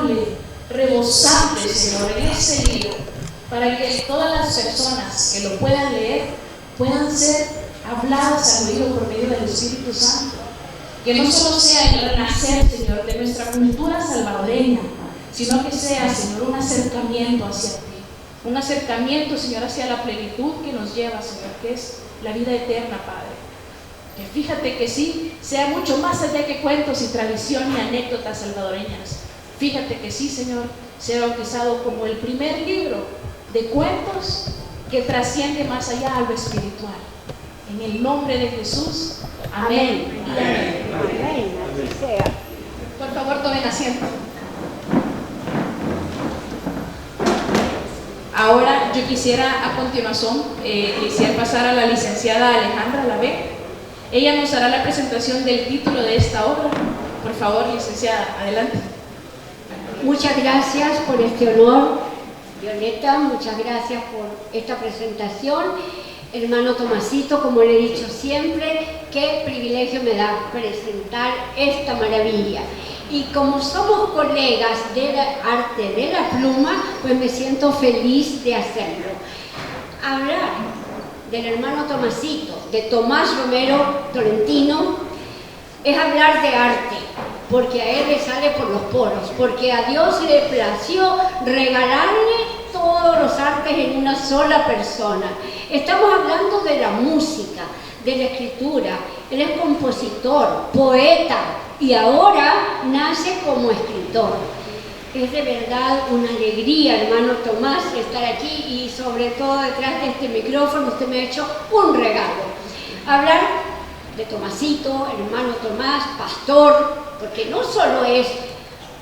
inagotable, rebosante, Señor, en este libro, para que todas las personas que lo puedan leer puedan ser habladas al oído por medio del Espíritu Santo. Que no solo sea el renacer, Señor, de nuestra cultura salvadoreña, sino que sea, Señor, un acercamiento hacia ti. Un acercamiento, Señor, hacia la plenitud que nos lleva, Señor, que es la vida eterna, Padre. Que fíjate que sí, sea mucho más allá que cuentos y tradición y anécdotas salvadoreñas. Fíjate que sí, Señor, sea bautizado como el primer libro de cuentos que trasciende más allá a lo espiritual. En el nombre de Jesús, amén. Y amén. Amén, así sea. Por favor, tomen asiento. Ahora yo quisiera a continuación iniciar pasar a la licenciada Alejandra Lavé. Ella nos hará la presentación del título de esta obra. Por favor, licenciada, adelante. Muchas gracias por este honor, Violeta, muchas gracias por esta presentación. Hermano Tomasito, como le he dicho siempre, qué privilegio me da presentar esta maravilla. Y como somos colegas del arte de la pluma, pues me siento feliz de hacerlo. Hablar del hermano Tomasito, de Tomás Romero Tolentino, es hablar de arte, porque a él le sale por los poros, porque a Dios le plació regalarle todos los artes en una sola persona. Estamos hablando de la música, de la escritura. Él es compositor, poeta y ahora nace como escritor. Es de verdad una alegría, hermano Tomás, estar aquí y sobre todo detrás de este micrófono usted me ha hecho un regalo. Hablar de Tomasito, hermano Tomás, pastor, porque no solo es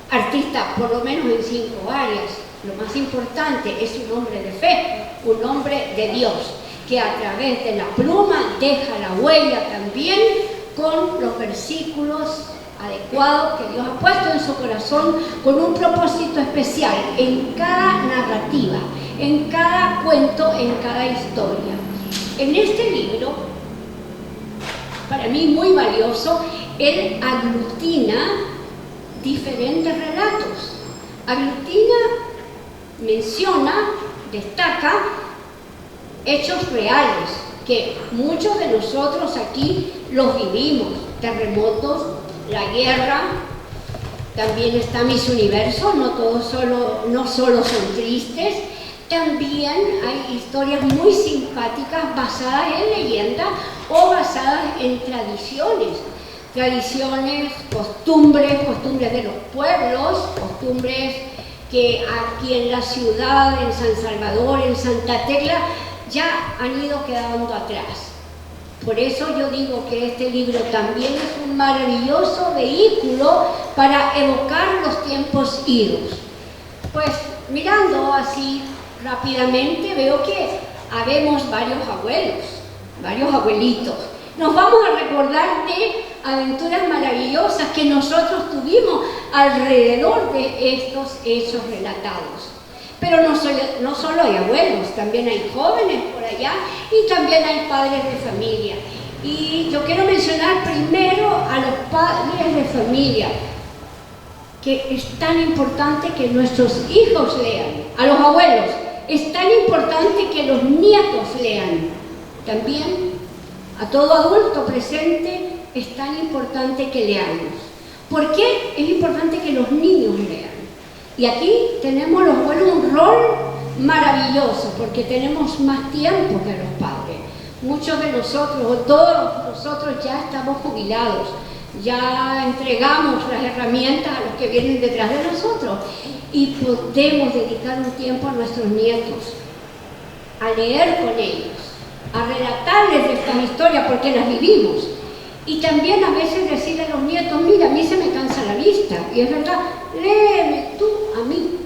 artista, por lo menos en 5 áreas. Lo más importante es un hombre de fe, un hombre de Dios, que a través de la pluma deja la huella también con los versículos adecuados que Dios ha puesto en su corazón con un propósito especial en cada narrativa, en cada cuento, en cada historia. En este libro, para mí muy valioso, él aglutina diferentes relatos. Aglutina, menciona, destaca hechos reales que muchos de nosotros aquí los vivimos. Terremotos, la guerra, también está Miss Universo, no solo son tristes, también hay historias muy simpáticas basadas en leyendas o basadas en tradiciones, costumbres de los pueblos, costumbres que aquí en la ciudad, en San Salvador, en Santa Tecla, ya han ido quedando atrás. Por eso yo digo que este libro también es un maravilloso vehículo para evocar los tiempos idos. Pues mirando así rápidamente veo que habemos varios abuelitos. Nos vamos a recordar de aventuras maravillosas que nosotros tuvimos alrededor de estos hechos relatados. Pero no solo hay abuelos, también hay jóvenes por allá y también hay padres de familia. Y yo quiero mencionar primero a los padres de familia, que es tan importante que nuestros hijos lean. A los abuelos, es tan importante que los nietos lean. También a todo adulto presente es tan importante que leamos. ¿Por qué es importante que los niños lean? Y aquí tenemos los abuelos un rol maravilloso, porque tenemos más tiempo que los padres. Muchos de nosotros, o todos nosotros ya estamos jubilados, ya entregamos las herramientas a los que vienen detrás de nosotros y podemos dedicar un tiempo a nuestros nietos, a leer con ellos, a relatarles de estas historias porque las vivimos. Y también a veces decirle a los nietos, mira, a mí se me cansa la vista, y es verdad, léeme tú a mí.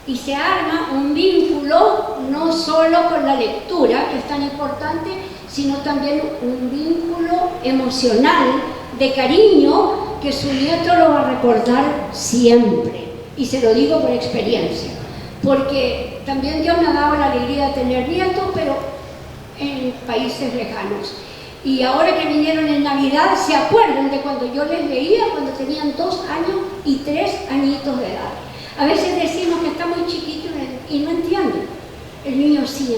Y se arma un vínculo no solo con la lectura, que es tan importante, sino también un vínculo emocional, de cariño, que su nieto lo va a recordar siempre. Y se lo digo por experiencia, porque también Dios me ha dado la alegría de tener nietos, pero en países lejanos. Y ahora que vinieron en Navidad, se acuerdan de cuando yo les leía cuando tenían 2 años y 3 añitos de edad. A veces decimos que está muy chiquito y no entiende. El niño sí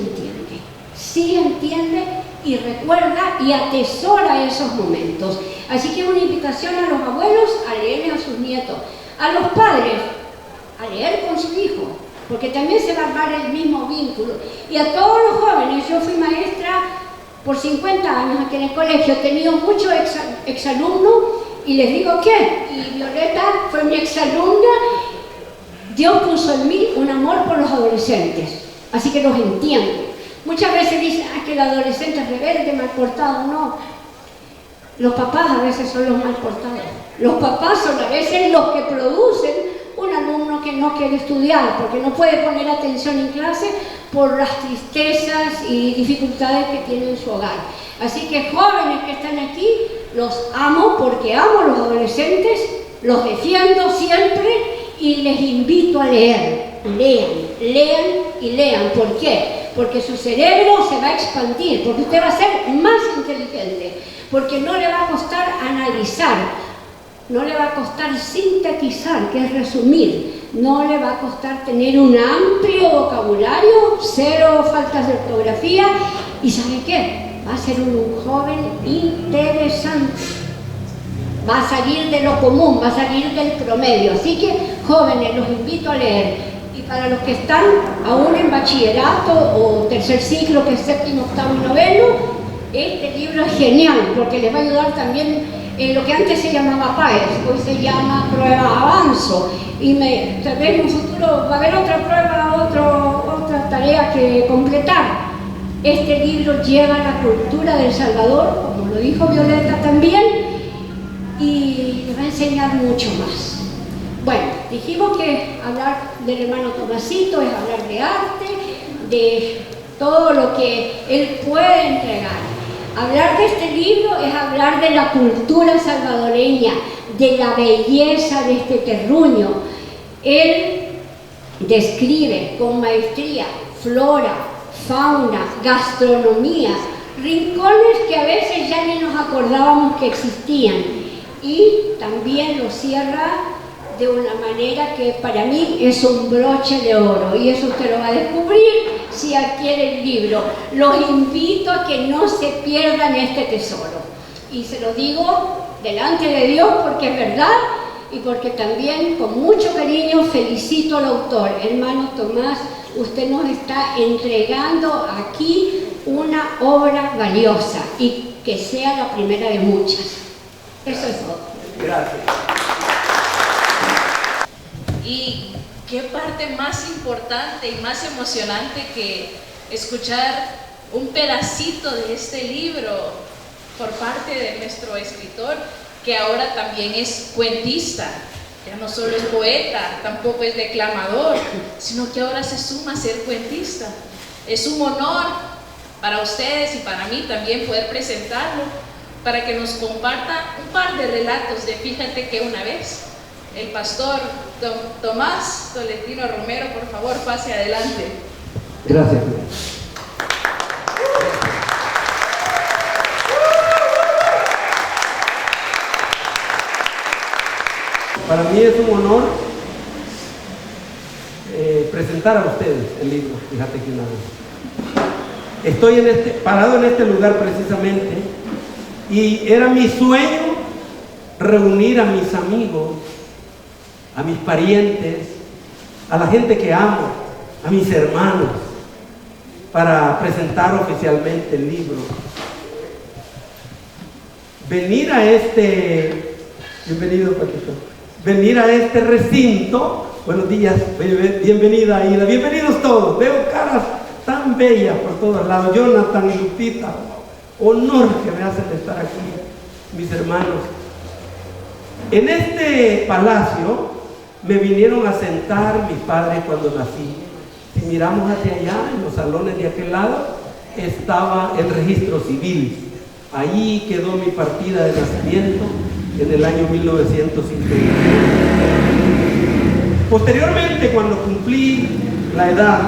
entiende y recuerda y atesora esos momentos. Así que una invitación a los abuelos a leerle a sus nietos, a los padres a leer con su hijo, porque también se va a armar el mismo vínculo. Y a todos los jóvenes, yo fui maestra por 50 años aquí en el colegio, he tenido muchos exalumnos y les digo que, y Violeta fue mi exalumna, Dios puso en mí un amor por los adolescentes, así que los entiendo. Muchas veces dicen que el adolescente es rebelde, mal portado. No, los papás a veces son los mal portados. Los papás son a veces los que producen un alumno que no quiere estudiar, porque no puede poner atención en clase por las tristezas y dificultades que tiene en su hogar. Así que jóvenes que están aquí, los amo porque amo a los adolescentes, los defiendo siempre y les invito a leer. Lean y lean. ¿Por qué? Porque su cerebro se va a expandir, porque usted va a ser más inteligente, porque no le va a costar analizar, no le va a costar sintetizar, que es resumir, no le va a costar tener un amplio vocabulario, cero faltas de ortografía, y ¿sabe qué? Va a ser un joven interesante, va a salir de lo común, va a salir del promedio. Así que, jóvenes, los invito a leer. Y para los que están aún en bachillerato o tercer ciclo, que es séptimo, octavo y noveno, este libro es genial, porque les va a ayudar también en lo que antes se llamaba PAES, hoy se llama prueba avanzo, y tal vez en un futuro va a haber otra prueba, otra tarea que completar. Este libro lleva la cultura del Salvador, como lo dijo Violeta también, y les va a enseñar mucho más. Bueno, dijimos que hablar del hermano Tomasito es hablar de arte, de todo lo que él puede entregar. Hablar de este libro es hablar de la cultura salvadoreña, de la belleza de este terruño. Él describe con maestría flora, fauna, gastronomía, rincones que a veces ya ni nos acordábamos que existían, y también lo cierra de una manera que para mí es un broche de oro, y eso usted lo va a descubrir si adquiere el libro. Los invito a que no se pierdan este tesoro, y se lo digo delante de Dios porque es verdad, y porque también con mucho cariño felicito al autor. Hermano Tomás, usted nos está entregando aquí una obra valiosa, y que sea la primera de muchas. Eso es todo. Gracias. Y qué parte más importante y más emocionante que escuchar un pedacito de este libro por parte de nuestro escritor, que ahora también es cuentista. Ya no solo es poeta, tampoco es declamador, sino que ahora se suma a ser cuentista. Es un honor para ustedes y para mí también poder presentarlo, para que nos comparta un par de relatos de fíjate que una vez. El pastor Tomás Tolentino Romero, por favor, pase adelante. Gracias. Para mí es un honor presentar a ustedes el libro, fíjate que una vez. Estoy parado en este lugar precisamente, y era mi sueño reunir a mis amigos, a mis parientes, a la gente que amo, a mis hermanos, para presentar oficialmente el libro. Venir a bienvenido Paquito, venir a este recinto, buenos días, bienvenida Aida, bienvenidos todos, veo caras tan bellas por todos lados, Jonathan y Lupita, honor que me hacen estar aquí, mis hermanos. En este palacio me vinieron a sentar mis padres cuando nací. Si miramos hacia allá, en los salones de aquel lado, estaba el registro civil. Allí quedó mi partida de nacimiento en el año 1950. Posteriormente, cuando cumplí la edad,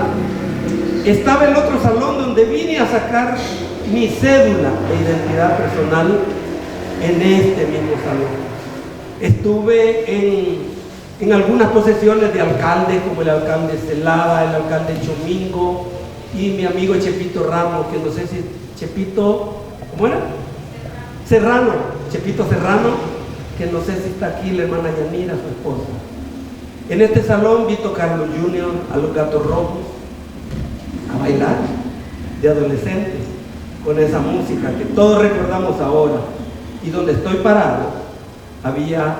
estaba el otro salón donde vine a sacar mi cédula de identidad personal, en este mismo salón. Estuve en algunas posesiones de alcaldes, como el alcalde Celada, el alcalde Chomingo y mi amigo Chepito Ramos, que no sé si Chepito, ¿cómo era? Serrano, Chepito Serrano, que no sé si está aquí la hermana Yanira, su esposa. En este salón vi tocar a los Junior, a los Gatos Rojos, a bailar de adolescentes con esa música que todos recordamos ahora. Y donde estoy parado,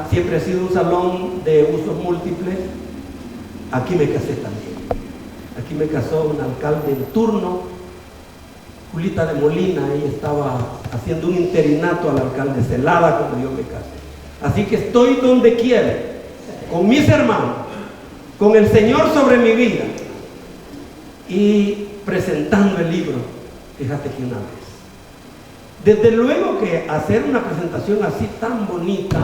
siempre ha sido un salón de usos múltiples. Aquí me casé también. Aquí me casó un alcalde en turno, Julita de Molina, ella estaba haciendo un interinato al alcalde Celada cuando yo me casé. Así que estoy donde quiera, con mis hermanos, con el Señor sobre mi vida y presentando el libro. Fíjate que una vez. Desde luego que hacer una presentación así tan bonita,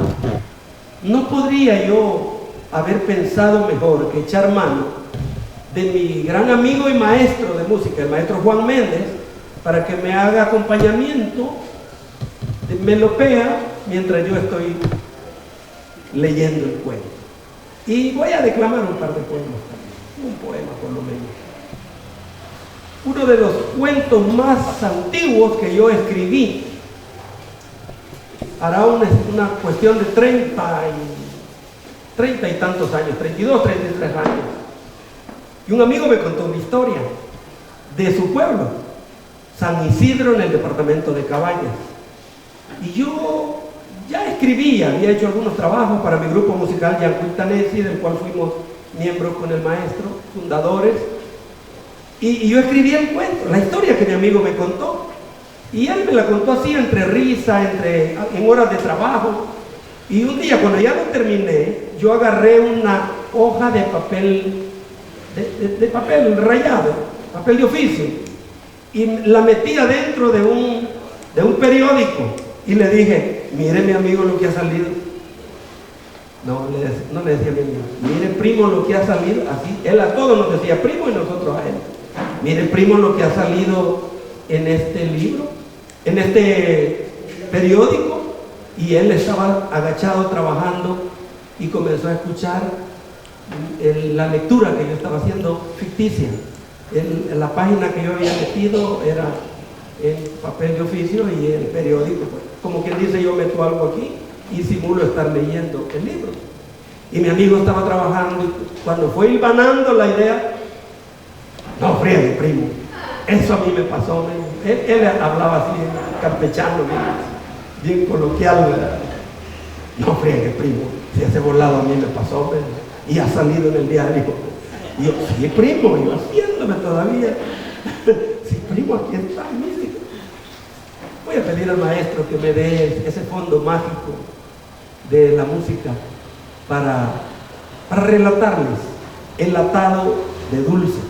no podría yo haber pensado mejor que echar mano de mi gran amigo y maestro de música, el maestro Juan Méndez, para que me haga acompañamiento de melopea mientras yo estoy leyendo el cuento. Y voy a declamar un par de poemas también, un poema por lo menos. Uno de los cuentos más antiguos que yo escribí, hará una cuestión de 30 y tantos años, 32, 33 años. Y un amigo me contó una historia de su pueblo, San Isidro, en el departamento de Cabañas. Y yo ya escribía, había hecho algunos trabajos para mi grupo musical Yancuitanesi, del cual fuimos miembros con el maestro, fundadores. Y yo escribí el cuento, la historia que mi amigo me contó. Y él me la contó así, entre risa, en horas de trabajo. Y un día, cuando ya lo terminé, yo agarré una hoja de papel, de papel rayado, papel de oficio, y la metí adentro de un periódico. Y le dije, mire mi amigo lo que ha salido. No le decía a mi amigo, mire primo lo que ha salido. Así, él a todos nos decía primo y nosotros a él. Mire primo lo que ha salido en este libro, en este periódico. Y él estaba agachado trabajando y comenzó a escuchar la lectura que yo estaba haciendo ficticia. La página que yo había metido era en papel de oficio y el periódico, pues, como quien dice, yo meto algo aquí y simulo estar leyendo el libro. Y mi amigo estaba trabajando y cuando fue hilvanando la idea, no friegue primo, eso a mí me pasó. Él hablaba así campechano, bien coloquial, ¿verdad? No friegue primo, si ese volado a mí me pasó, ¿verdad? Y ha salido en el diario. Y yo, sí primo, yo haciéndome todavía. Sí primo, aquí está, mire. Voy a pedir al maestro que me dé ese fondo mágico de la música para relatarles el atado de Dulce.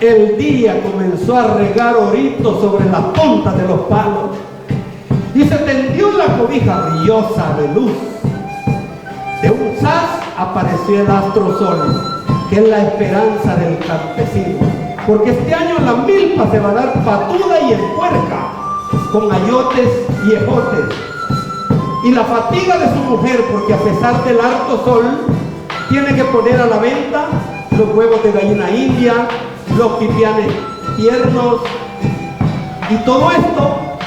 El día comenzó a regar oritos sobre las puntas de los palos y se tendió la cobija brillosa de luz. De un sas apareció el astro sol, que es la esperanza del campesino, porque este año la milpa se va a dar patuda y en puerca, con ayotes y ejotes. Y la fatiga de su mujer, porque a pesar del harto sol, tiene que poner a la venta los huevos de gallina india, los pipianes tiernos, y todo esto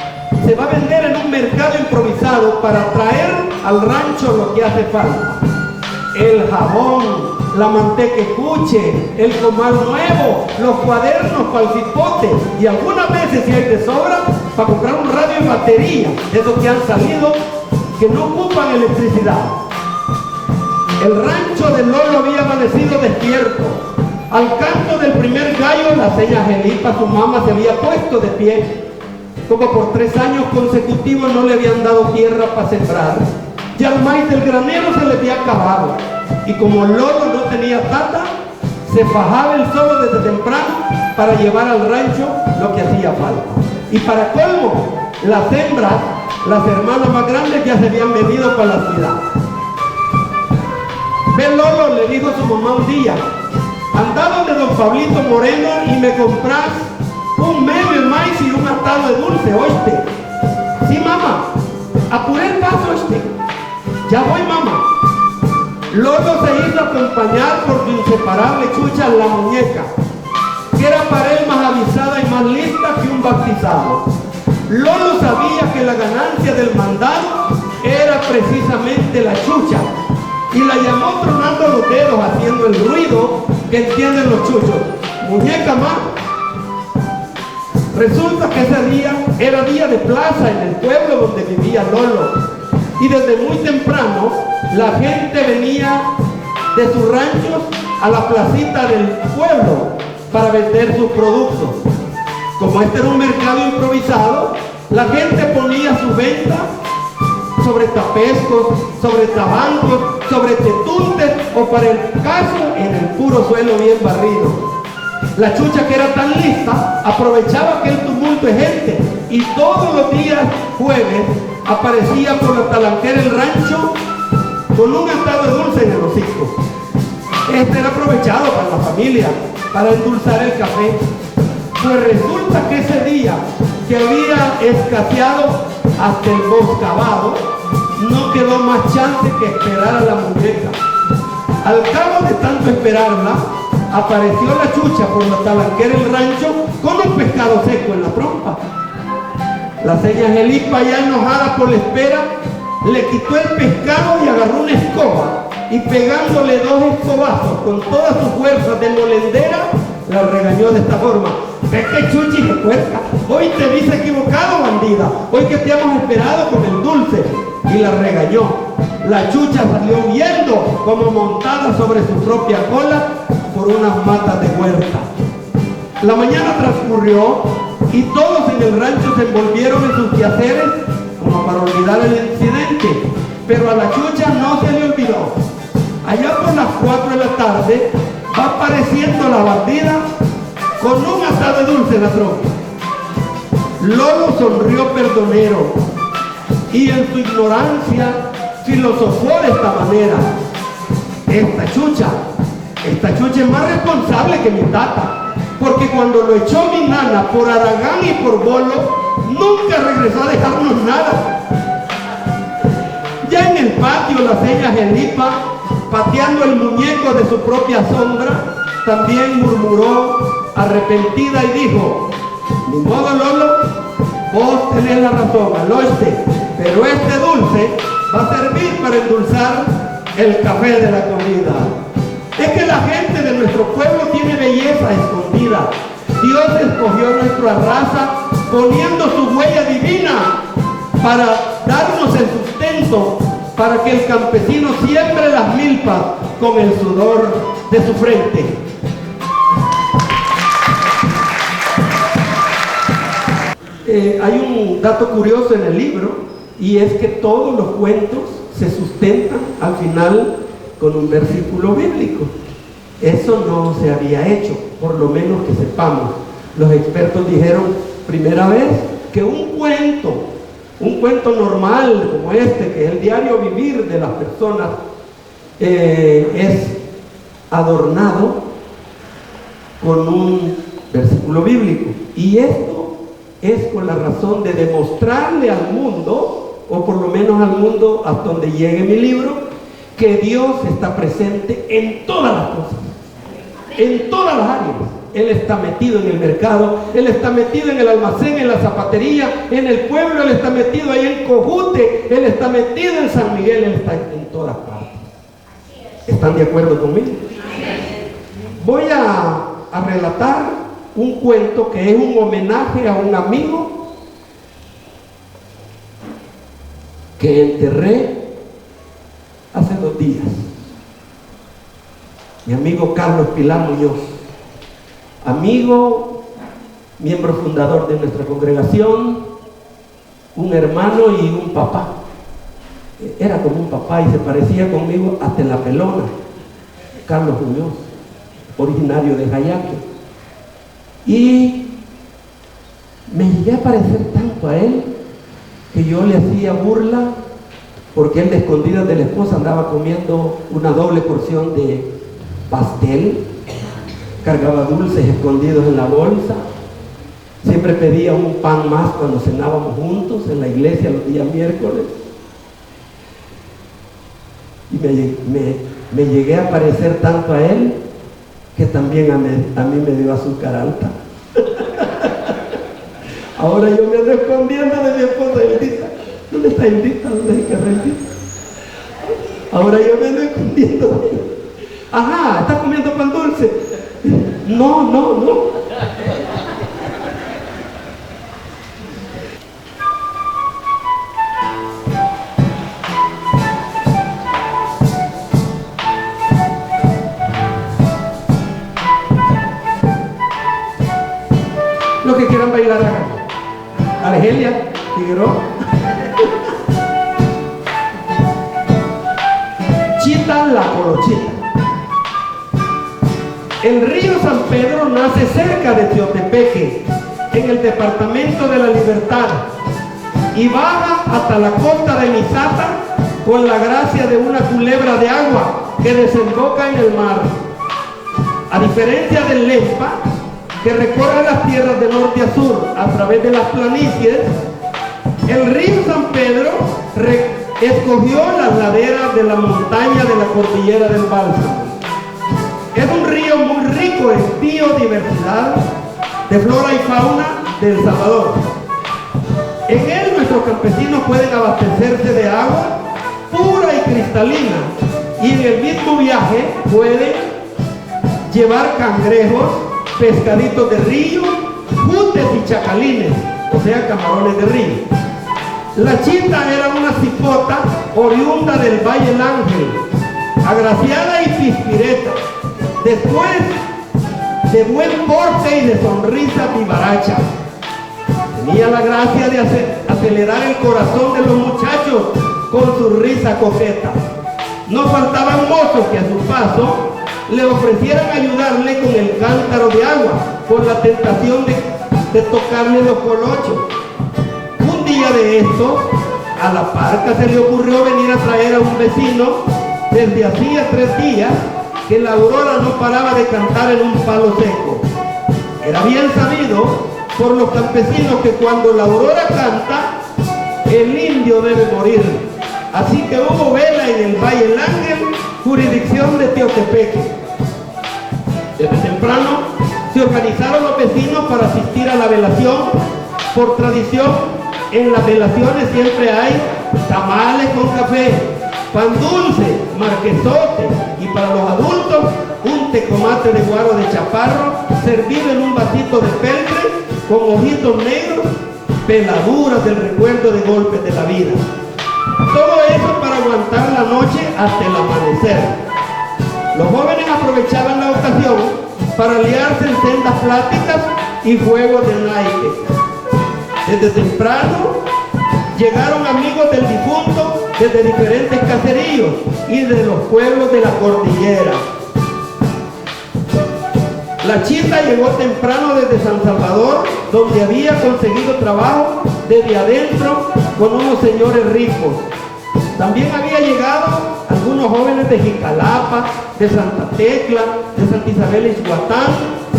se va a vender en un mercado improvisado para traer al rancho lo que hace falta: el jabón, la mantequecuche, el comal nuevo, los cuadernos para el cipote, y algunas veces, si hay de sobra, para comprar un radio y batería, esos que han salido que no ocupan electricidad. El rancho de Lolo había amanecido despierto. Al canto del primer gallo, la seña Angelipa, su mamá, se había puesto de pie. Como por 3 años consecutivos no le habían dado tierra para sembrar. Ya el maíz del granero se le había acabado. Y como Lolo no tenía tata, se fajaba el solo desde temprano para llevar al rancho lo que hacía falta. Y para colmo, las hembras, las hermanas más grandes, ya se habían venido para la ciudad. Ve Lolo, le dijo su mamá un día, anda donde don Pablito Moreno y me compras un medio de maíz y un atado de dulce, ¿oíste? Sí, mamá, apuré el paso, ¿oíste? Ya voy, mamá. Lolo se hizo acompañar por su inseparable Chucha la muñeca, que era para él más avisada y más lista que un bautizado. Lolo sabía que la ganancia del mandado era precisamente la Chucha, y la llamó tronando los dedos, haciendo el ruido que entienden los chuchos. Muñeca más. Resulta que ese día era día de plaza en el pueblo donde vivía Lolo, y desde muy temprano la gente venía de sus ranchos a la placita del pueblo para vender sus productos. Como este era un mercado improvisado, la gente ponía su venta sobre tapescos, sobre tabancos, sobre tetuntes o, para el caso, en el puro suelo bien barrido. La Chucha, que era tan lista, aprovechaba aquel tumulto de gente y todos los días jueves aparecía por la talanquera del rancho con un atado de dulce en el hocico. Este era aprovechado para la familia, para endulzar el café. Pues resulta que ese día, que había escaseado hasta el boscabado, no quedó más chance que esperar a la muñeca. Al cabo de tanto esperarla, apareció la Chucha por la talanquera del rancho con un pescado seco en la trompa. La señora Angelipa, ya enojada por la espera, le quitó el pescado y agarró una escoba, y pegándole 2 escobazos con todas sus fuerzas de molendera, la regañó de esta forma: ¿ves que Chuchi de puerca? Hoy te viste equivocado, bandida, hoy que te hemos esperado con el dulce. Y la regañó. La Chucha salió huyendo como montada sobre su propia cola por unas matas de huerta. La mañana transcurrió y todos en el rancho se envolvieron en sus quehaceres como para olvidar el incidente, pero a la Chucha no se le olvidó. Allá por las 4 de la tarde va apareciendo la bandida con un atado de dulce en la trompa. Lolo sonrió perdonero y en su ignorancia filosofó de esta manera: esta Chucha es más responsable que mi tata, porque cuando lo echó mi nana por Aragán y por Bolo, nunca regresó a dejarnos nada. Ya en el patio, la señora Angelipa, pateando el muñeco de su propia sombra, también murmuró arrepentida y dijo: ni modo, Lolo, vos tenés la razón, al oeste, pero este dulce va a servir para endulzar el café de la comida. Es que la gente de nuestro pueblo tiene belleza escondida. Dios escogió nuestra raza poniendo su huella divina para darnos el sustento, para que el campesino siembre las milpas con el sudor de su frente. Hay un dato curioso en el libro, y es que todos los cuentos se sustentan al final con un versículo bíblico. Eso no se había hecho, por lo menos que sepamos. Los expertos dijeron primera vez que un cuento normal como este, que es el diario vivir de las personas, es adornado con un versículo bíblico. Y esto es con la razón de demostrarle al mundo, o por lo menos al mundo hasta donde llegue mi libro, que Dios está presente en todas las cosas, en todas las áreas. Él está metido en el mercado, Él está metido en el almacén, en la zapatería, en el pueblo, Él está metido ahí en Cojute, Él está metido en San Miguel, Él está en todas partes. ¿Están de acuerdo conmigo? Voy a relatar un cuento que es un homenaje a un amigo que enterré hace 2 días. Mi amigo Carlos Pilar Muñoz, amigo, miembro fundador de nuestra congregación, un hermano y un papá. Era como un papá y se parecía conmigo hasta en la pelona. Carlos Muñoz, originario de Jayaque. Y me llegué a parecer tanto a él que yo le hacía burla porque él de escondidas de la esposa andaba comiendo una doble porción de pastel, cargaba dulces escondidos en la bolsa, siempre pedía un pan más cuando cenábamos juntos en la iglesia los días miércoles. Y me llegué a parecer tanto a él que también a mí me dio azúcar alta. Ahora yo me ando escondiendo de mi esposa Eldita. ¿Dónde está Eldita? ¿Dónde está Eldita? Ahora yo me ando escondiendo. Ajá, ¿estás comiendo pan dulce? No. Los que quieran bailar acá. Argelia, Figueroa. Chita la Colochita. El río San Pedro nace cerca de Teotepeque, en el departamento de La Libertad, y baja hasta la costa de Misata con la gracia de una culebra de agua que desemboca en el mar. A diferencia del Lempa, que recorre las tierras de norte a sur a través de las planicies, el río San Pedro escogió las laderas de la montaña de la cordillera del Bálsamo. Es un río muy rico en biodiversidad de flora y fauna de El Salvador. En él nuestros campesinos pueden abastecerse de agua pura y cristalina, y en el mismo viaje pueden llevar cangrejos, pescaditos de río, jutes y chacalines, o sea, camarones de río. La chita era una cipota oriunda del Valle El Ángel, agraciada y pispireta, después de buen porte y de sonrisa vivaracha. Tenía la gracia de acelerar el corazón de los muchachos con su risa coqueta. No faltaban mozos que a su paso le ofrecieran ayudarle con el cántaro de agua por la tentación de tocarle los colochos. Un día de estos, a la parca se le ocurrió venir a traer a un vecino desde hacía 3 días que la aurora no paraba de cantar en un palo seco. Era bien sabido por los campesinos que cuando la aurora canta, el indio debe morir. Así que hubo vela en el Valle El Ángel, jurisdicción de Teotepeque. Desde temprano se organizaron los vecinos para asistir a la velación. Por tradición, en las velaciones siempre hay tamales con café, pan dulce, marquesote y para los adultos un tecomate de guaro de chaparro servido en un vasito de peltre con ojitos negros, peladuras del recuerdo de golpes de la vida. Todo eso para aguantar la noche hasta el amanecer. Los jóvenes aprovechaban la ocasión para liarse en sendas pláticas y juegos de naipe. Desde temprano llegaron amigos del difunto desde diferentes caseríos y de los pueblos de la cordillera. La chita llegó temprano desde San Salvador, donde había conseguido trabajo desde adentro con unos señores ricos. También había llegado algunos jóvenes de Jicalapa, de Santa Tecla, de Santa Isabel Ixhuatán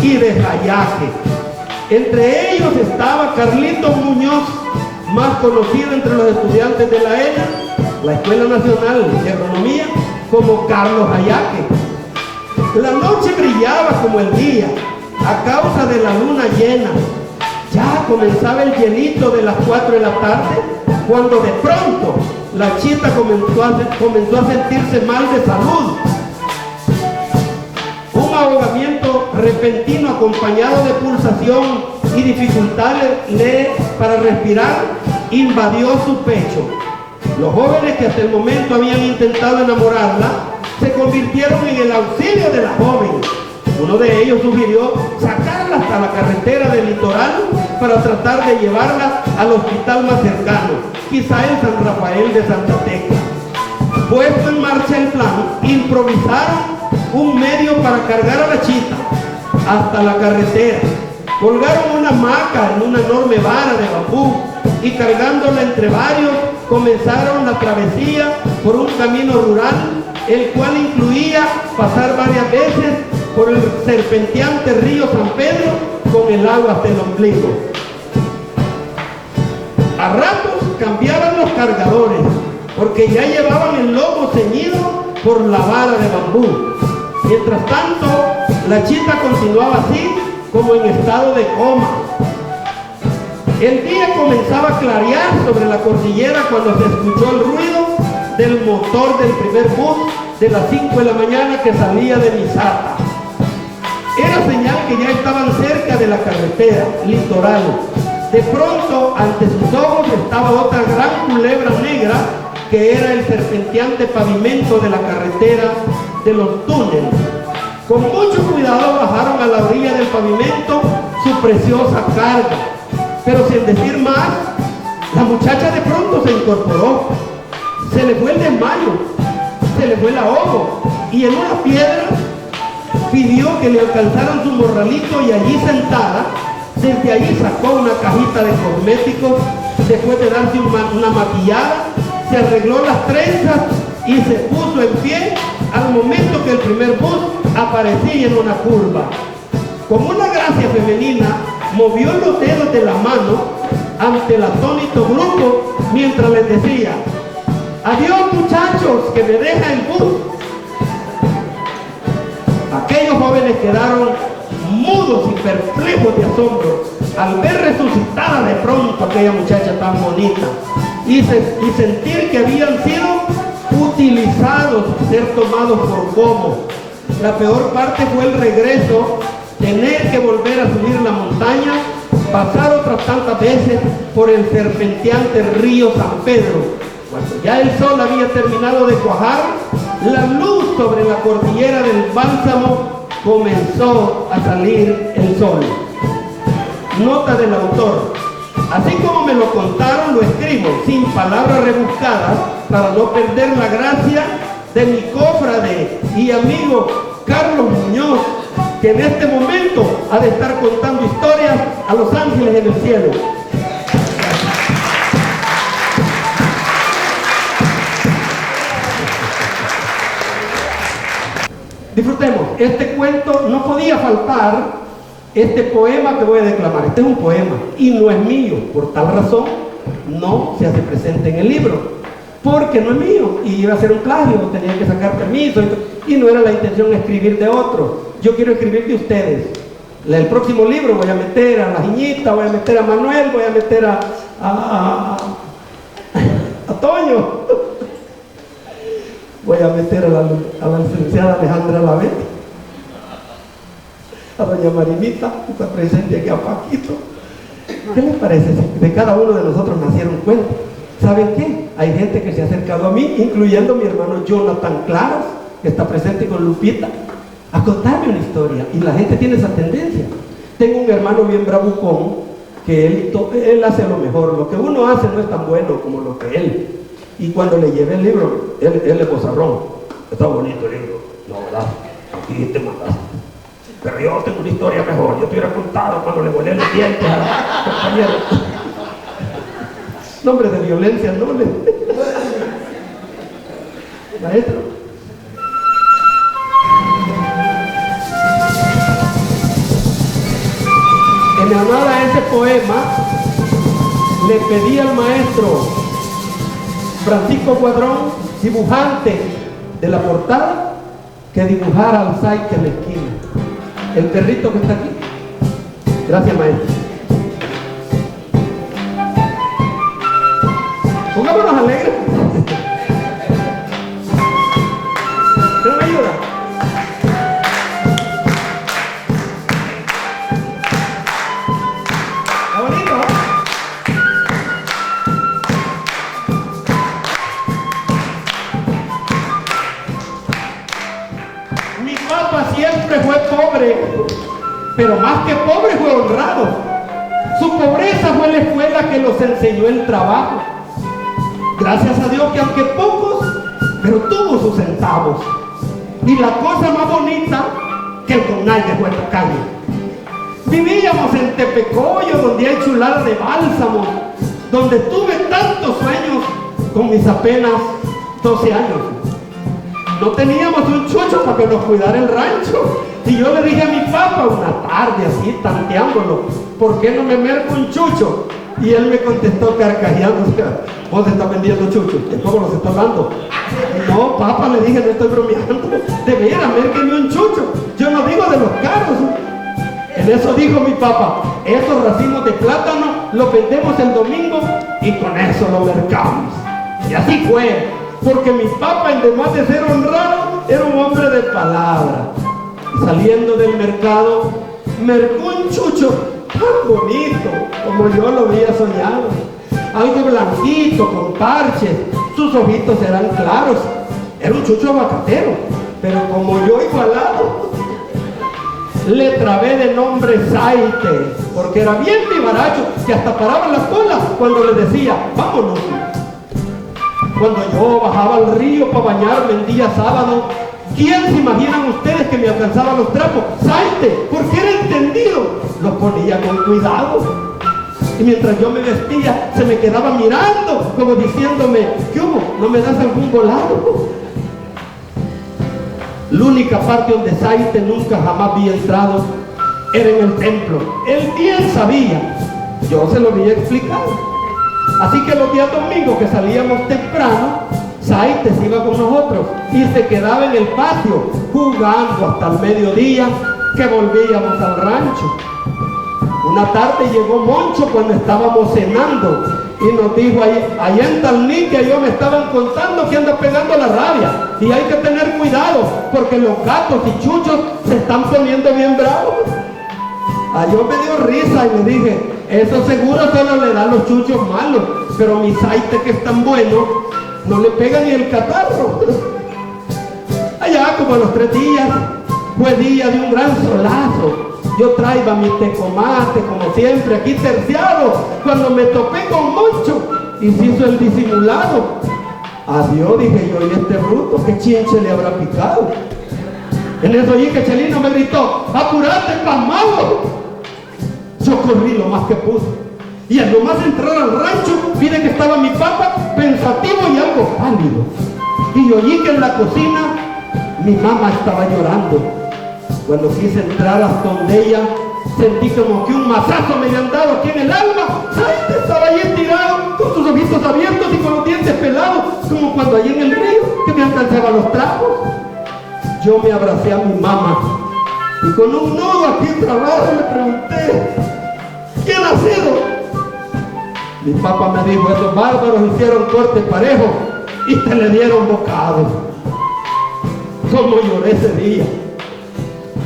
y de Jayaque. Entre ellos estaba Carlitos Muñoz, más conocido entre los estudiantes de la ENA, la Escuela Nacional de Agronomía, como Carlos Jayaque. La noche brillaba como el día, a causa de la luna llena. Ya comenzaba el llenito de las 4 de la tarde, cuando de pronto la chita comenzó a sentirse mal de salud. Un ahogamiento repentino acompañado de pulsación y dificultades para respirar invadió su pecho. Los jóvenes que hasta el momento habían intentado enamorarla se convirtieron en el auxilio de la joven. Uno de ellos sugirió sacarla hasta la carretera del litoral para tratar de llevarla al hospital más cercano, quizá en San Rafael de Santa Tecla. Puesto en marcha el plan, improvisaron un medio para cargar a la chita hasta la carretera. Colgaron una hamaca en una enorme vara de bambú y cargándola entre varios, comenzaron la travesía por un camino rural, el cual incluía pasar varias veces por el serpenteante río San Pedro con el agua hasta el ombligo. A ratos cambiaban los cargadores, porque ya llevaban el lomo ceñido por la vara de bambú. Mientras tanto, la chita continuaba así, como en estado de coma. El día comenzaba a clarear sobre la cordillera cuando se escuchó el ruido del motor del primer bus de las 5 de la mañana que salía de Misata. Era señal que ya estaban cerca de la carretera litoral. De pronto, ante sus ojos estaba otra gran culebra negra que era el serpenteante pavimento de la carretera de los túneles. Con mucho cuidado bajaron a la orilla del pavimento su preciosa carga, pero sin decir más, la muchacha de pronto se incorporó. Se le fue el desmayo, se le fue el ahogo, y en una piedra pidió que le alcanzaran su morralito, y allí sentada, desde allí sacó una cajita de cosméticos. Después de darse una maquillada, se arregló las trenzas y se puso en pie al momento que el primer bus aparecía en una curva. Con una gracia femenina, movió los dedos de la mano ante el atónito grupo mientras les decía: adiós muchachos, que me deja el bus. Aquellos jóvenes quedaron mudos y perplejos de asombro al ver resucitada de pronto aquella muchacha tan bonita y sentir que habían sido utilizados, ser tomados por gomos. La peor parte fue el regreso, tener que volver a subir la montaña, pasar otras tantas veces por el serpenteante río San Pedro. Cuando ya el sol había terminado de cuajar, la luz sobre la cordillera del Bálsamo comenzó a salir el sol. Nota del autor: así como me lo contaron, lo escribo sin palabras rebuscadas para no perder la gracia de mi cofrade y amigo Carlos Muñoz, que en este momento ha de estar contando historias a los ángeles en el cielo. Disfrutemos. Este cuento no podía faltar, este poema que voy a declamar. Este es un poema y no es mío. Por tal razón no se hace presente en el libro, porque no es mío y iba a ser un plagio, tenía que sacar permiso y no era la intención escribir de otro. Yo quiero escribir de ustedes. El próximo libro voy a meter a la Jiñita, voy a meter a Manuel, voy a meter a Toño. Voy a meter a la licenciada Alejandra Lavet, a doña Marinita, que está presente aquí, a Paquito. ¿Qué les parece si de cada uno de nosotros nacieron cuentos? ¿Saben qué? Hay gente que se ha acercado a mí, incluyendo mi hermano Jonathan Claros, que está presente con Lupita, a contarme una historia, y la gente tiene esa tendencia. Tengo un hermano bien bravucón, que él hace lo mejor. Lo que uno hace no es tan bueno como lo que él. Y cuando le llevé el libro, él es bozarrón. Está bonito el libro. No, ¿verdad? Aquí te mandaste. Pero yo tengo una historia mejor. Yo te hubiera contado cuando le volé los dientes a compañero. Nombre de violencia, no le. Maestro. En honor a ese poema, le pedí al maestro Francisco Cuadrón, dibujante de la portada, que dibujara al Saike en la esquina, el perrito que está aquí. Gracias, maestro. Pongámonos alegres. ¿Usted me ayuda? ¿Está bonito? Mi papá siempre fue pobre, pero más que pobre fue honrado. Su pobreza fue la escuela que los enseñó el trabajo. Gracias a Dios que aunque pocos, pero tuvo sus centavos. Y la cosa más bonita, que el Conalde fue tacaño. Vivíamos en Tepecoyo, donde hay chulada de bálsamos, donde tuve tantos sueños con mis apenas 12 años. No teníamos un chucho para que nos cuidara el rancho. Y yo le dije a mi papá una tarde así, tanteándolo, ¿por qué no me merco un chucho? Y él me contestó carcajeando, vos estás vendiendo chuchos, ¿cómo los estás dando? No, papá, le dije, no estoy bromeando, de veras, mérqueme un chucho, yo no digo de los caros. En eso dijo mi papá, esos racimos de plátano los vendemos el domingo y con eso lo mercamos. Y así fue, porque mi papá, además de ser honrado, era un hombre de palabra. Y saliendo del mercado, mercó un chucho tan bonito como yo lo había soñado, algo blanquito con parches, sus ojitos eran claros, era un chucho aguacatero, pero como yo igualado, le trabé de nombre Saite, porque era bien vivaracho, que hasta paraba la cola cuando le decía, vámonos. Cuando yo bajaba al río para bañarme el día sábado, ¿quién se imaginan ustedes que me alcanzaba los trapos? Saite, porque era entendido, los ponía con cuidado. Y mientras yo me vestía, se me quedaba mirando, como diciéndome, ¿qué hubo? ¿No me das algún volado? La única parte donde Saite nunca jamás había entrado era en el templo. Él bien sabía, yo se lo había explicado. Así que los días domingos que salíamos temprano, Saite se iba con nosotros y se quedaba en el patio jugando hasta el mediodía que volvíamos al rancho. Una tarde llegó Moncho cuando estábamos cenando y nos dijo, allá en Talnique yo me estaban contando que anda pegando la rabia y hay que tener cuidado porque los gatos y chuchos se están poniendo bien bravos. Yo me dio risa y le dije, eso seguro solo le da a los chuchos malos, pero mi Saite, que es tan bueno, no le pega ni el catarro. Allá como a los 3 días, fue día de un gran solazo. Yo traía mi tecomate, como siempre, aquí terciado, cuando me topé con Moncho y se hizo el disimulado. Adiós, dije yo, y este bruto, ¿qué chinche le habrá picado? En eso oí que Chelino me gritó, ¡apurate, pasmado! Yo corrí lo más que pude. Y al nomás entrar al rancho, mire que estaba mi papá pensativo y algo pálido. Y oí que en la cocina mi mamá estaba llorando. Cuando quise entrar hasta donde ella, sentí como que un mazazo me habían dado aquí en el alma. Saite estaba ahí estirado, con sus ojitos abiertos y con los dientes pelados, como cuando allí en el río, que me alcanzaban los trapos. Yo me abracé a mi mamá y con un nudo aquí trabado le pregunté, ¿quién ha sido? Mi papá me dijo, esos bárbaros hicieron corte parejo y te le dieron bocado. Como lloré ese día.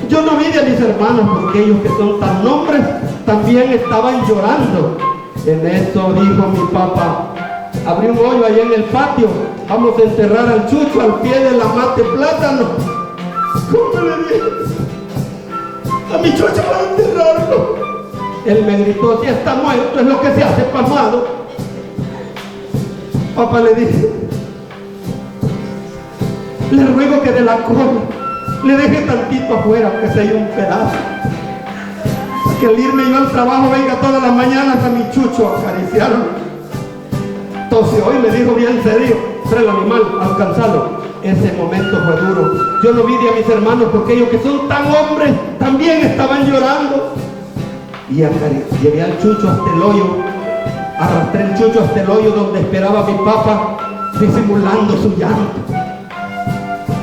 Yo no vi a mis hermanos porque ellos que son tan hombres también estaban llorando. En eso dijo mi papá, abrí un hoyo ahí en el patio, vamos a enterrar al chucho al pie de la mate plátano. ¿Cómo le dije? A mi chucho van a enterrarlo. Él me gritó, si está muerto es lo que se hace pasmado. Papá le dije, le ruego que de la cola le deje tantito afuera, que se haya un pedazo. Que al irme yo al trabajo venga todas las mañanas a mi chucho a acariciarlo. Entonces hoy le dijo bien serio, trae el animal, alcanzalo. Ese momento fue duro. Yo no vi a mis hermanos porque ellos que son tan hombres también estaban llorando. Y llevé al chucho hasta el hoyo, arrastré el chucho hasta el hoyo donde esperaba mi papá, disimulando su llanto.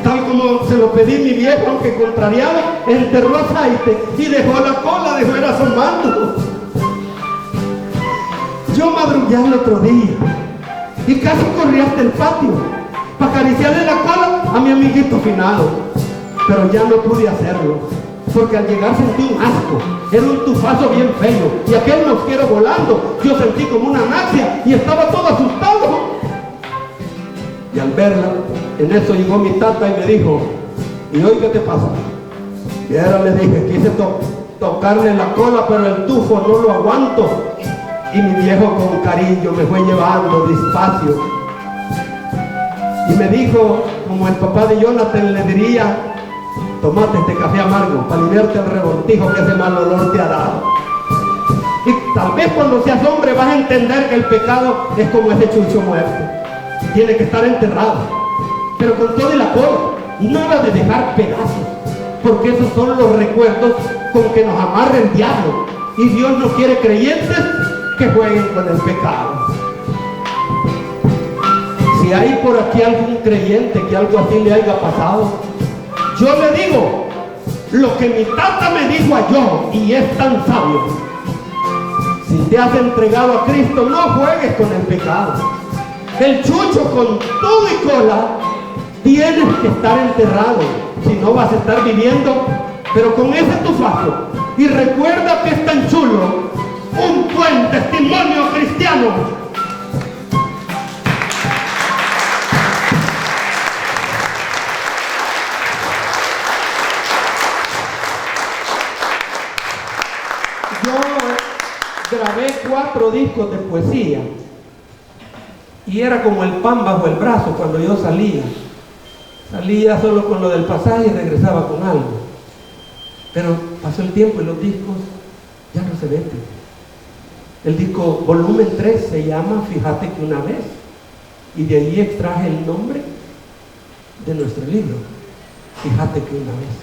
Tal como se lo pedí mi viejo, aunque contrariado, enterró a Saite y dejó la cola de fuera asomando. Yo madrugué al otro día y casi corrí hasta el patio para acariciarle la cola a mi amiguito finado, pero ya no pude hacerlo, porque al llegar sentí un asco, era un tufazo bien feo, y aquel mosquero volando, yo sentí como una anaxia y estaba todo asustado. Y al verla, en eso llegó mi tata y me dijo, ¿y hoy qué te pasa? Y ahora le dije, quise tocarle la cola, pero el tufo no lo aguanto. Y mi viejo con cariño me fue llevando despacio. Y me dijo, como el papá de Jonathan le diría, tomate este café amargo para aliviarte el revoltijo que ese mal olor te ha dado. Y tal vez cuando seas hombre vas a entender que el pecado es como ese chucho muerto. tiene que estar enterrado, pero con todo el apoyo, nada de dejar pedazos, porque esos son los recuerdos con que nos amarra el diablo, y Dios no quiere creyentes que jueguen con el pecado. Si hay por aquí algún creyente que algo así le haya pasado, yo le digo lo que mi tata me dijo a yo, y es tan sabio: si te has entregado a Cristo, no juegues con el pecado. El chucho con todo y cola tienes que estar enterrado, si no vas a estar viviendo, pero con ese tufazo. Y recuerda que es tan chulo, un buen testimonio cristiano. Yo grabé 4 discos de poesía y era como el pan bajo el brazo cuando yo salía. Salía solo con lo del pasaje y regresaba con algo. Pero pasó el tiempo y los discos ya no se venden. El disco volumen 3 se llama Fíjate que una vez, y de ahí extraje el nombre de nuestro libro, Fíjate que una vez.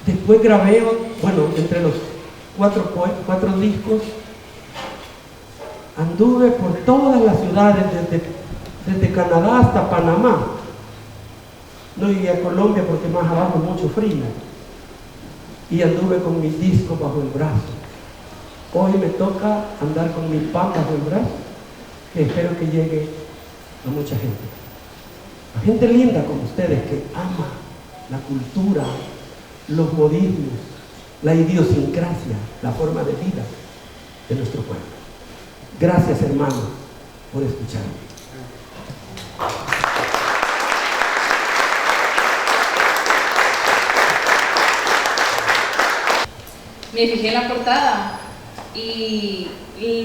Después grabé, bueno, entre los 4 discos, anduve por todas las ciudades, desde Canadá hasta Panamá. No llegué a Colombia porque más abajo mucho frío. Y anduve con mis discos bajo el brazo. Hoy me toca andar con mi pan bajo el brazo, que espero que llegue a mucha gente. A gente linda como ustedes, que ama la cultura, los modismos, la idiosincrasia, la forma de vida de nuestro pueblo. Gracias, hermanos, por escucharme. Me fijé en la portada y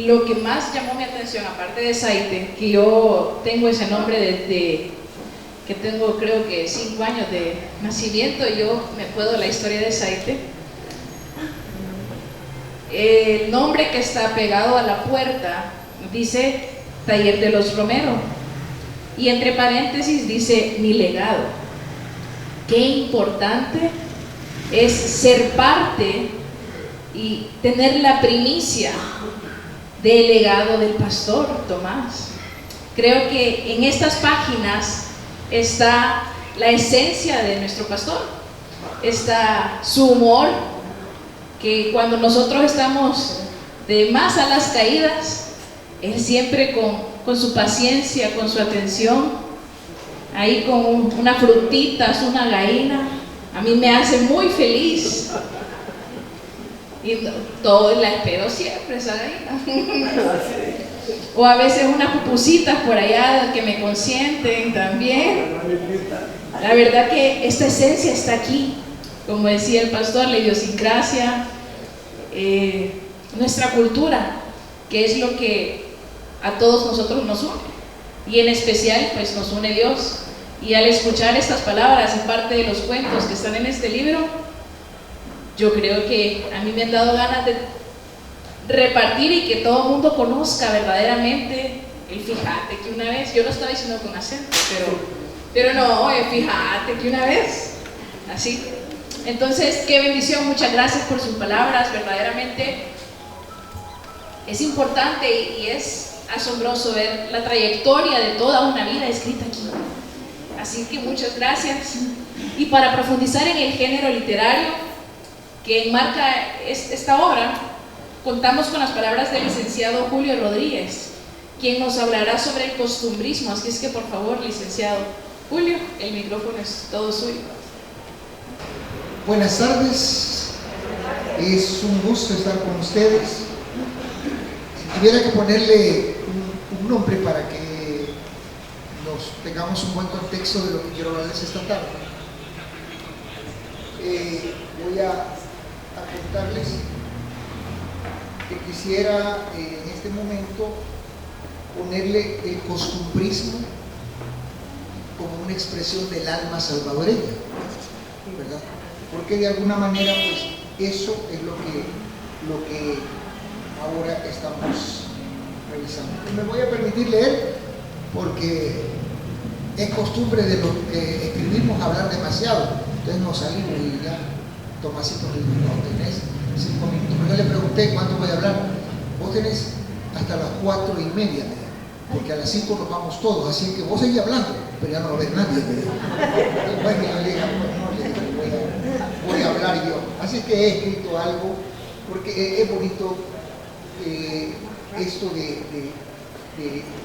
lo que más llamó mi atención, aparte de Saite, que yo tengo ese nombre desde que tengo creo que 5 años de nacimiento, yo me acuerdo la historia de Saite. El nombre que está pegado a la puerta dice Taller de los Romero y entre paréntesis dice mi legado. Qué importante es ser parte y tener la primicia del legado del pastor Tomás. Creo que en estas páginas está la esencia de nuestro pastor, está su humor, que cuando nosotros estamos de más a las caídas, él siempre con su paciencia, con su atención, ahí con una frutita, una gallina, a mí me hace muy feliz. Y todo la espero siempre, esa gallina. O a veces unas pupusitas por allá que me consienten también. La verdad que esta esencia está aquí, como decía el pastor, la idiosincrasia, nuestra cultura, que es lo que a todos nosotros nos une, y en especial pues nos une Dios. Y al escuchar estas palabras y parte de los cuentos que están en este libro, yo creo que a mí me han dado ganas de repartir y que todo el mundo conozca verdaderamente el fíjate que una vez. Yo lo estaba diciendo con acento, pero no, fíjate que una vez, así. Entonces, qué bendición, muchas gracias por sus palabras, verdaderamente es importante y es asombroso ver la trayectoria de toda una vida escrita aquí. Así que muchas gracias. Y para profundizar en el género literario que enmarca esta obra, contamos con las palabras del licenciado Julio Rodríguez, quien nos hablará sobre el costumbrismo. Así es que por favor, licenciado Julio, el micrófono es todo suyo. Buenas tardes, es un gusto estar con ustedes. Si tuviera que ponerle un nombre para que nos tengamos un buen contexto de lo que quiero hablarles esta tarde, voy a contarles que quisiera en este momento ponerle el costumbrismo como una expresión del alma salvadoreña, ¿verdad? Porque de alguna manera pues eso es lo que ahora estamos revisando. Me voy a permitir leer porque es costumbre de los que escribimos hablar demasiado, entonces nos salimos y ya Tomasito me dijo, no, tenés 5 minutos. Yo le pregunté cuánto voy a hablar, vos tenés hasta las 4:30, porque a las 5 nos vamos todos, así que vos seguís hablando, pero ya no lo ves nadie. Bueno, yo le dije, voy a hablar yo. Así que he escrito algo, porque es bonito esto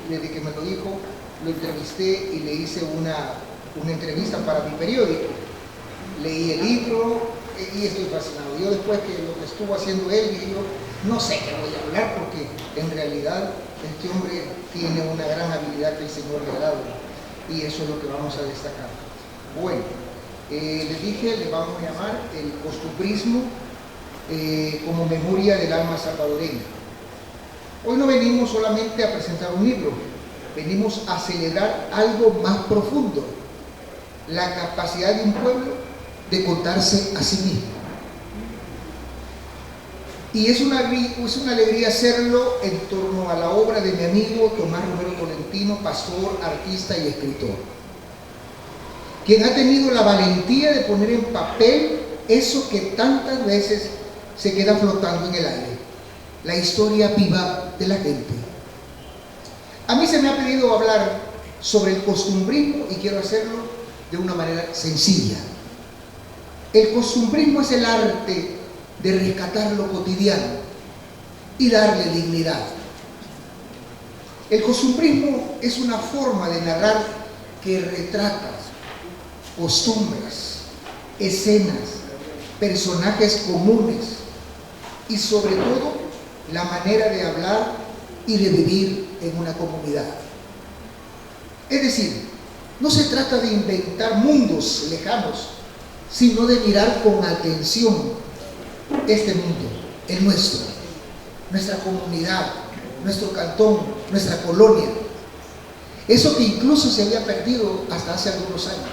desde que me lo dijo, lo entrevisté y le hice una entrevista para mi periódico. Leí el libro y estoy fascinado. Yo después que lo que estuvo haciendo él, dije yo, no sé qué voy a hablar, porque en realidad este hombre tiene una gran habilidad que el Señor le ha dado, y eso es lo que vamos a destacar. Bueno, les dije, le vamos a llamar el costumbrismo como memoria del alma salvadoreña. Hoy no venimos solamente a presentar un libro, venimos a celebrar algo más profundo, la capacidad de un pueblo de contarse a sí mismo. Y es una alegría hacerlo en torno a la obra de mi amigo Tomás Romero Tolentino, pastor, artista y escritor, quien ha tenido la valentía de poner en papel eso que tantas veces se queda flotando en el aire, la historia viva de la gente. A mí se me ha pedido hablar sobre el costumbrismo y quiero hacerlo de una manera sencilla. El costumbrismo es el arte de rescatar lo cotidiano y darle dignidad. El costumbrismo es una forma de narrar que retrata costumbres, escenas, personajes comunes y sobre todo la manera de hablar y de vivir en una comunidad. Es decir, no se trata de inventar mundos lejanos, sino de mirar con atención este mundo, el nuestro, nuestra comunidad, nuestro cantón, nuestra colonia, eso que incluso se había perdido hasta hace algunos años,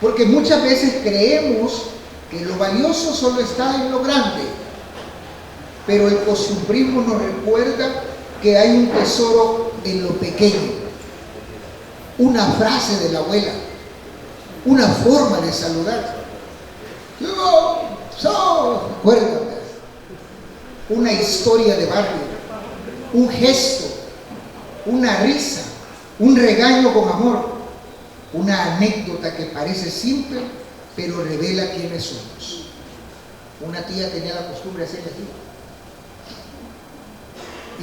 porque muchas veces creemos que lo valioso solo está en lo grande, pero el costumbrismo nos recuerda que hay un tesoro en lo pequeño, una frase de la abuela, una forma de saludar, acuérdate, una historia de barrio, un gesto, una risa, un regaño con amor, una anécdota que parece simple pero revela quiénes somos. Una tía tenía la costumbre de hacerle así,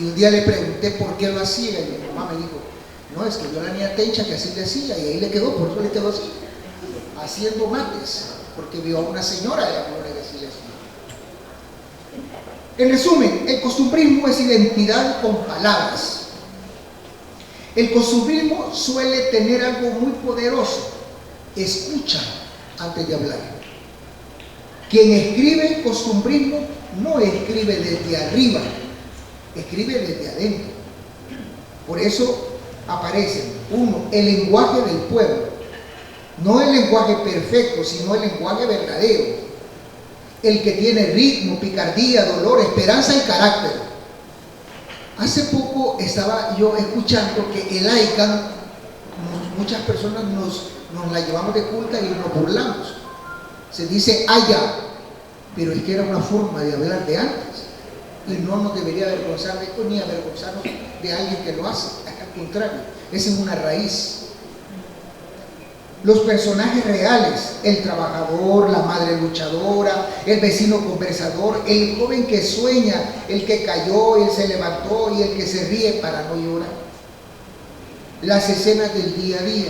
y un día le pregunté por qué lo hacía y mi mamá me dijo, no, es que yo la niña Tencha que así le hacía, y ahí le quedó, por eso le quedó así, haciendo mates, porque vio a una señora de la colonia que así le hacía. En resumen, el costumbrismo es identidad con palabras. El costumbrismo suele tener algo muy poderoso: escucha antes de hablar. Quien escribe costumbrismo no escribe desde arriba, escribe desde adentro. Por eso aparecen, uno, el lenguaje del pueblo, no el lenguaje perfecto, sino el lenguaje verdadero, el que tiene ritmo, picardía, dolor, esperanza y carácter. Hace poco estaba yo escuchando que el AICAN, muchas personas nos la llevamos de culta y nos burlamos. Se dice allá, pero es que era una forma de hablar de antes y no nos debería avergonzar de esto ni avergonzarnos de alguien que lo hace. Al contrario, esa es una raíz. Los personajes reales, el trabajador, la madre luchadora, el vecino conversador, el joven que sueña, el que cayó, el se levantó y el que se ríe para no llorar. Las escenas del día a día,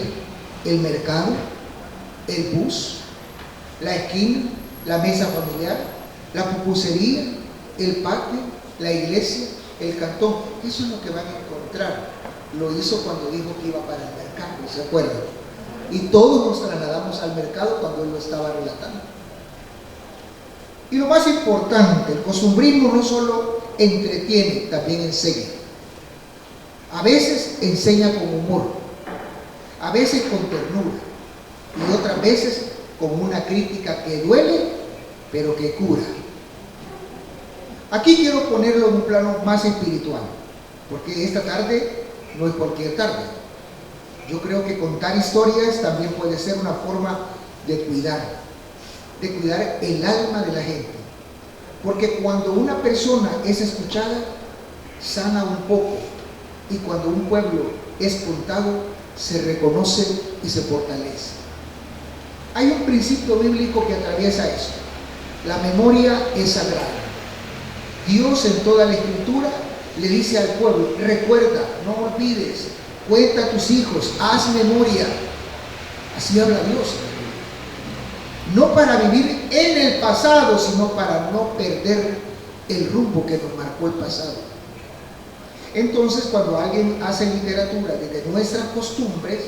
el mercado, el bus, la esquina, la mesa familiar, la pupusería, el patio, la iglesia, el cantón. Eso es lo que van a encontrar. Lo hizo cuando dijo que iba para el mercado, ¿se acuerdan? Y todos nos trasladamos al mercado cuando él lo estaba relatando. Y lo más importante, el costumbrismo no solo entretiene, también enseña. A veces enseña con humor, a veces con ternura, y otras veces con una crítica que duele, pero que cura. Aquí quiero ponerlo en un plano más espiritual, porque esta tarde no es cualquier tarde. Yo creo que contar historias también puede ser una forma de cuidar el alma de la gente. Porque cuando una persona es escuchada, sana un poco. Y cuando un pueblo es contado, se reconoce y se fortalece. Hay un principio bíblico que atraviesa esto. La memoria es sagrada. Dios en toda la Escritura le dice al pueblo: recuerda, no olvides, cuenta a tus hijos, haz memoria. Así habla Dios. No para vivir en el pasado, sino para no perder el rumbo que nos marcó el pasado. Entonces, cuando alguien hace literatura desde nuestras costumbres,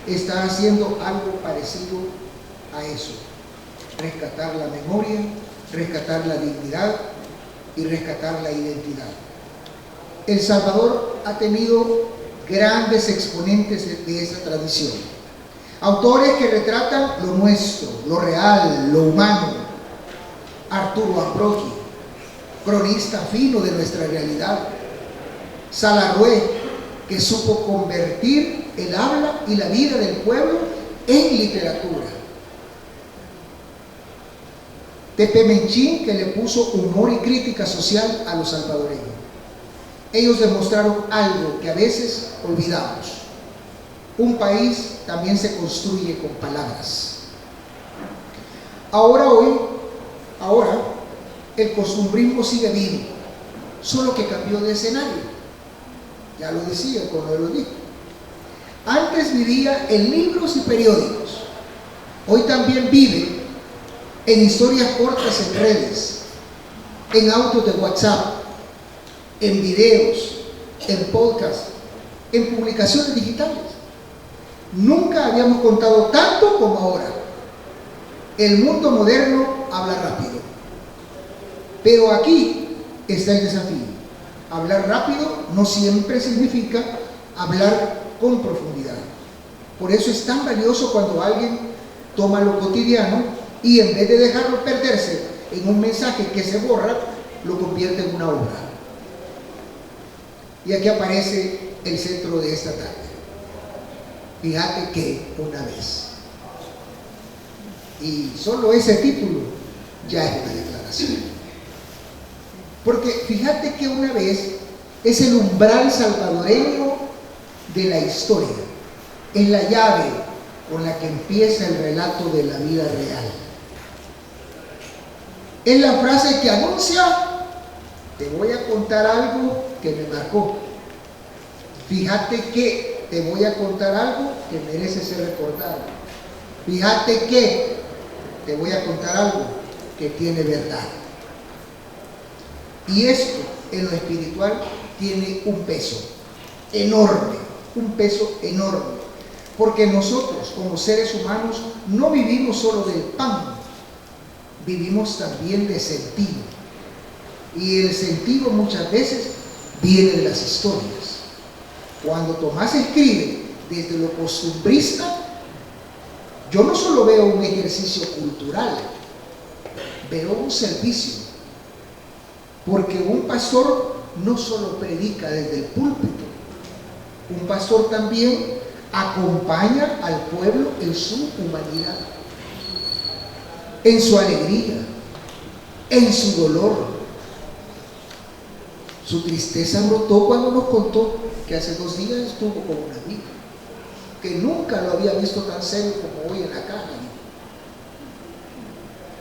está haciendo algo parecido a eso: rescatar la memoria, rescatar la dignidad y rescatar la identidad. El Salvador ha tenido grandes exponentes de esa tradición. Autores que retratan lo nuestro, lo real, lo humano. Arturo Ambrogi, cronista fino de nuestra realidad. Salarrué, que supo convertir el habla y la vida del pueblo en literatura. Tepe Menchín, que le puso humor y crítica social a los salvadoreños. Ellos demostraron algo que a veces olvidamos: un país también se construye con palabras. Ahora el costumbrismo sigue vivo, solo que cambió de escenario. Ya lo decía cuando lo dijo. Antes vivía en libros y periódicos. Hoy también vive en historias cortas en redes, en audios de WhatsApp, en videos, en podcasts, en publicaciones digitales. Nunca habíamos contado tanto como ahora. El mundo moderno habla rápido. Pero aquí está el desafío. Hablar rápido no siempre significa hablar con profundidad. Por eso es tan valioso cuando alguien toma lo cotidiano y en vez de dejarlo perderse en un mensaje que se borra, lo convierte en una obra. Y aquí aparece el centro de esta tarde. Fíjate que una vez. Y solo ese título ya es una declaración. Porque fíjate que una vez es el umbral salvadoreño de la historia. Es la llave con la que empieza el relato de la vida real. Es la frase que anuncia: te voy a contar algo que me marcó. Fíjate que te voy a contar algo que merece ser recordado. Fíjate que te voy a contar algo que tiene verdad. Y esto en lo espiritual tiene un peso enorme, porque nosotros como seres humanos no vivimos solo del pan, vivimos también de sentido. Y el sentido muchas veces viene de las historias. Cuando Tomás escribe desde lo costumbrista, yo no solo veo un ejercicio cultural, veo un servicio. Porque un pastor no solo predica desde el púlpito, un pastor también acompaña al pueblo en su humanidad, en su alegría, en su dolor. Su tristeza brotó cuando nos contó que hace 2 días estuvo con una amiga, que nunca lo había visto tan serio como hoy en la caja.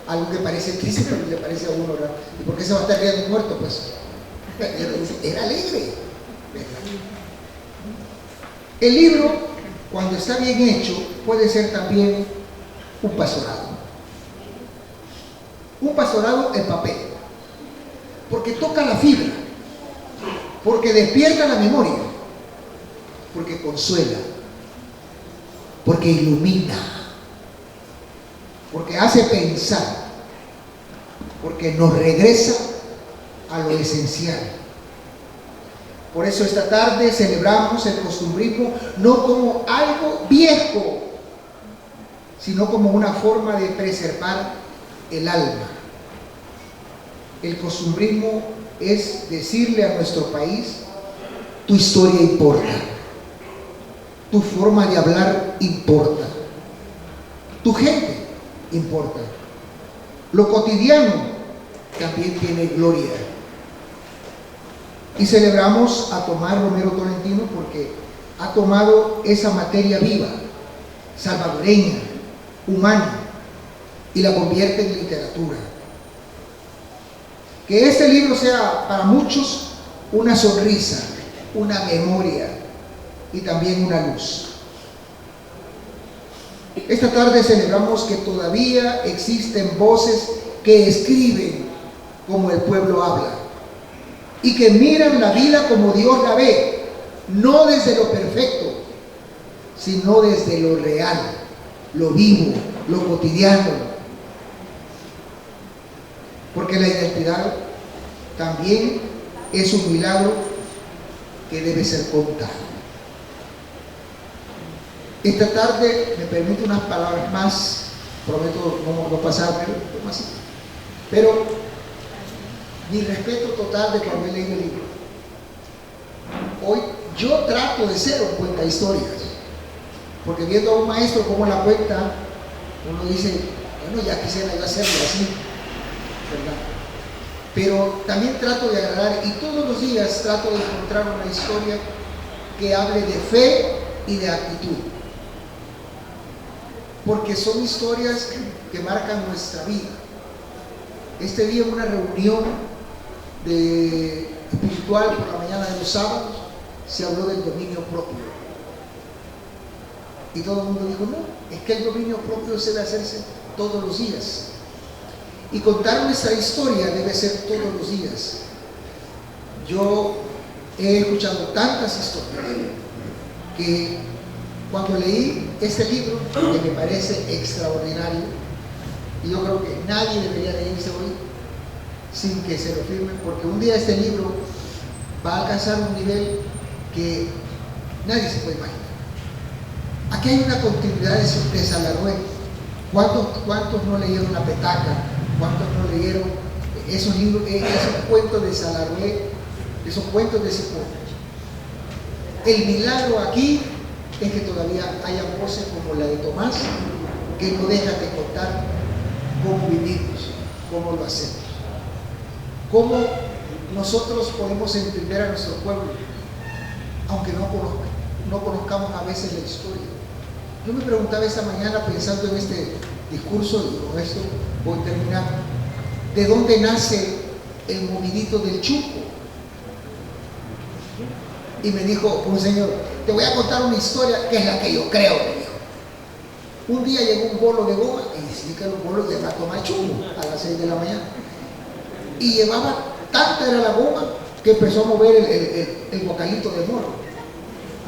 Algo que parece triste, pero le parece a uno raro. ¿Y por qué se va a estar riendo muerto? Pues era alegre, ¿verdad? El libro, cuando está bien hecho, puede ser también un pastorado. Un pastorado en papel, porque toca la fibra, porque despierta la memoria, porque consuela, porque ilumina, porque hace pensar, porque nos regresa a lo esencial. Por eso esta tarde celebramos el costumbrismo no como algo viejo, sino como una forma de preservar el alma. El costumbrismo es decirle a nuestro país: tu historia importa. Tu forma de hablar importa. Tu gente importa. Lo cotidiano también tiene gloria. Y celebramos a Tomás Romero Tolentino porque ha tomado esa materia viva, salvadoreña, humana, y la convierte en literatura. Que este libro sea para muchos una sonrisa, una memoria y también una luz. Esta tarde celebramos que todavía existen voces que escriben como el pueblo habla y que miran la vida como Dios la ve, no desde lo perfecto, sino desde lo real, lo vivo, lo cotidiano. Porque la identidad también es un milagro que debe ser contado. Esta tarde me permite unas palabras más, prometo no pasarme, pero mi respeto total de cuando he leído el libro. Hoy yo trato de ser un cuenta historias, porque viendo a un maestro cómo la cuenta, uno dice, bueno, ya quisiera yo hacerlo así, ¿verdad? Pero también trato de agradar, y todos los días trato de encontrar una historia que hable de fe y de actitud, porque son historias que marcan nuestra vida. Este día en una reunión espiritual por la mañana de los sábados se habló del dominio propio, y todo el mundo dijo, no, es que el dominio propio debe hacerse todos los días, y contar nuestra historia debe ser todos los días. Yo he escuchado tantas historias que cuando leí este libro, que me parece extraordinario, y yo creo que nadie debería leerse hoy sin que se lo firmen, porque un día este libro va a alcanzar un nivel que nadie se puede imaginar. Aquí hay una continuidad de Salaroé. ¿Cuántos no leyeron La Petaca? ¿Cuántos no leyeron esos libros, esos cuentos de Salaroé, esos cuentos de Cipó? El milagro aquí es que todavía haya voces como la de Tomás que no dejan de contar cómo vivimos, cómo lo hacemos, cómo nosotros podemos entender a nuestro pueblo, aunque no conozcamos a veces la historia. Yo me preguntaba esta mañana, pensando en este discurso, y con esto voy terminando, ¿de dónde nace el movidito del Chuco? Y me dijo un señor, te voy a contar una historia que es la que yo creo, me dijo. Un día llegó un bolo de goma, y sí que los bolos de Mato Machuco a las 6 de la mañana, y llevaba, tanta era la goma que empezó a mover el bocalito de morro.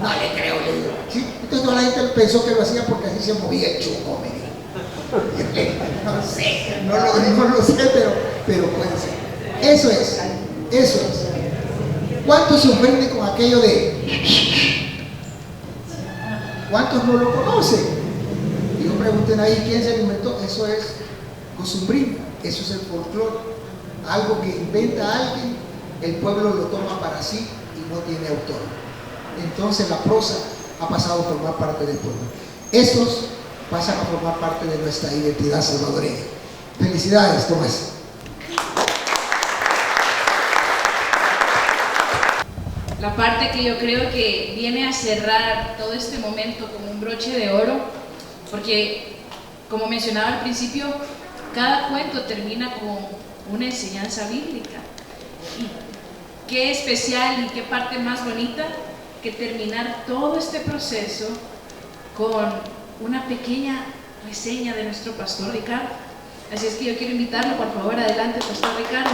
No le creo, le digo. ¿Sí? Entonces toda la gente pensó que lo hacía porque así se movía el chuco, me dijo. No lo sé, pero puede ser. Eso es. ¿Cuántos se ofenden con aquello de? ¿Cuántos no lo conocen? Y yo pregunté ahí quién se lo inventó. Eso es costumbrino, eso es el folclore. Algo que inventa alguien, el pueblo lo toma para sí y no tiene autor. Entonces la prosa ha pasado a formar parte del pueblo. Estos pasan a formar parte de nuestra identidad salvadoreña. Felicidades, Tomás. La parte que yo creo que viene a cerrar todo este momento como un broche de oro, porque como mencionaba al principio, cada cuento termina con una enseñanza bíblica. Y qué especial y qué parte más bonita que terminar todo este proceso con una pequeña reseña de nuestro pastor Ricardo. Así es que yo quiero invitarlo, por favor, adelante, pastor Ricardo.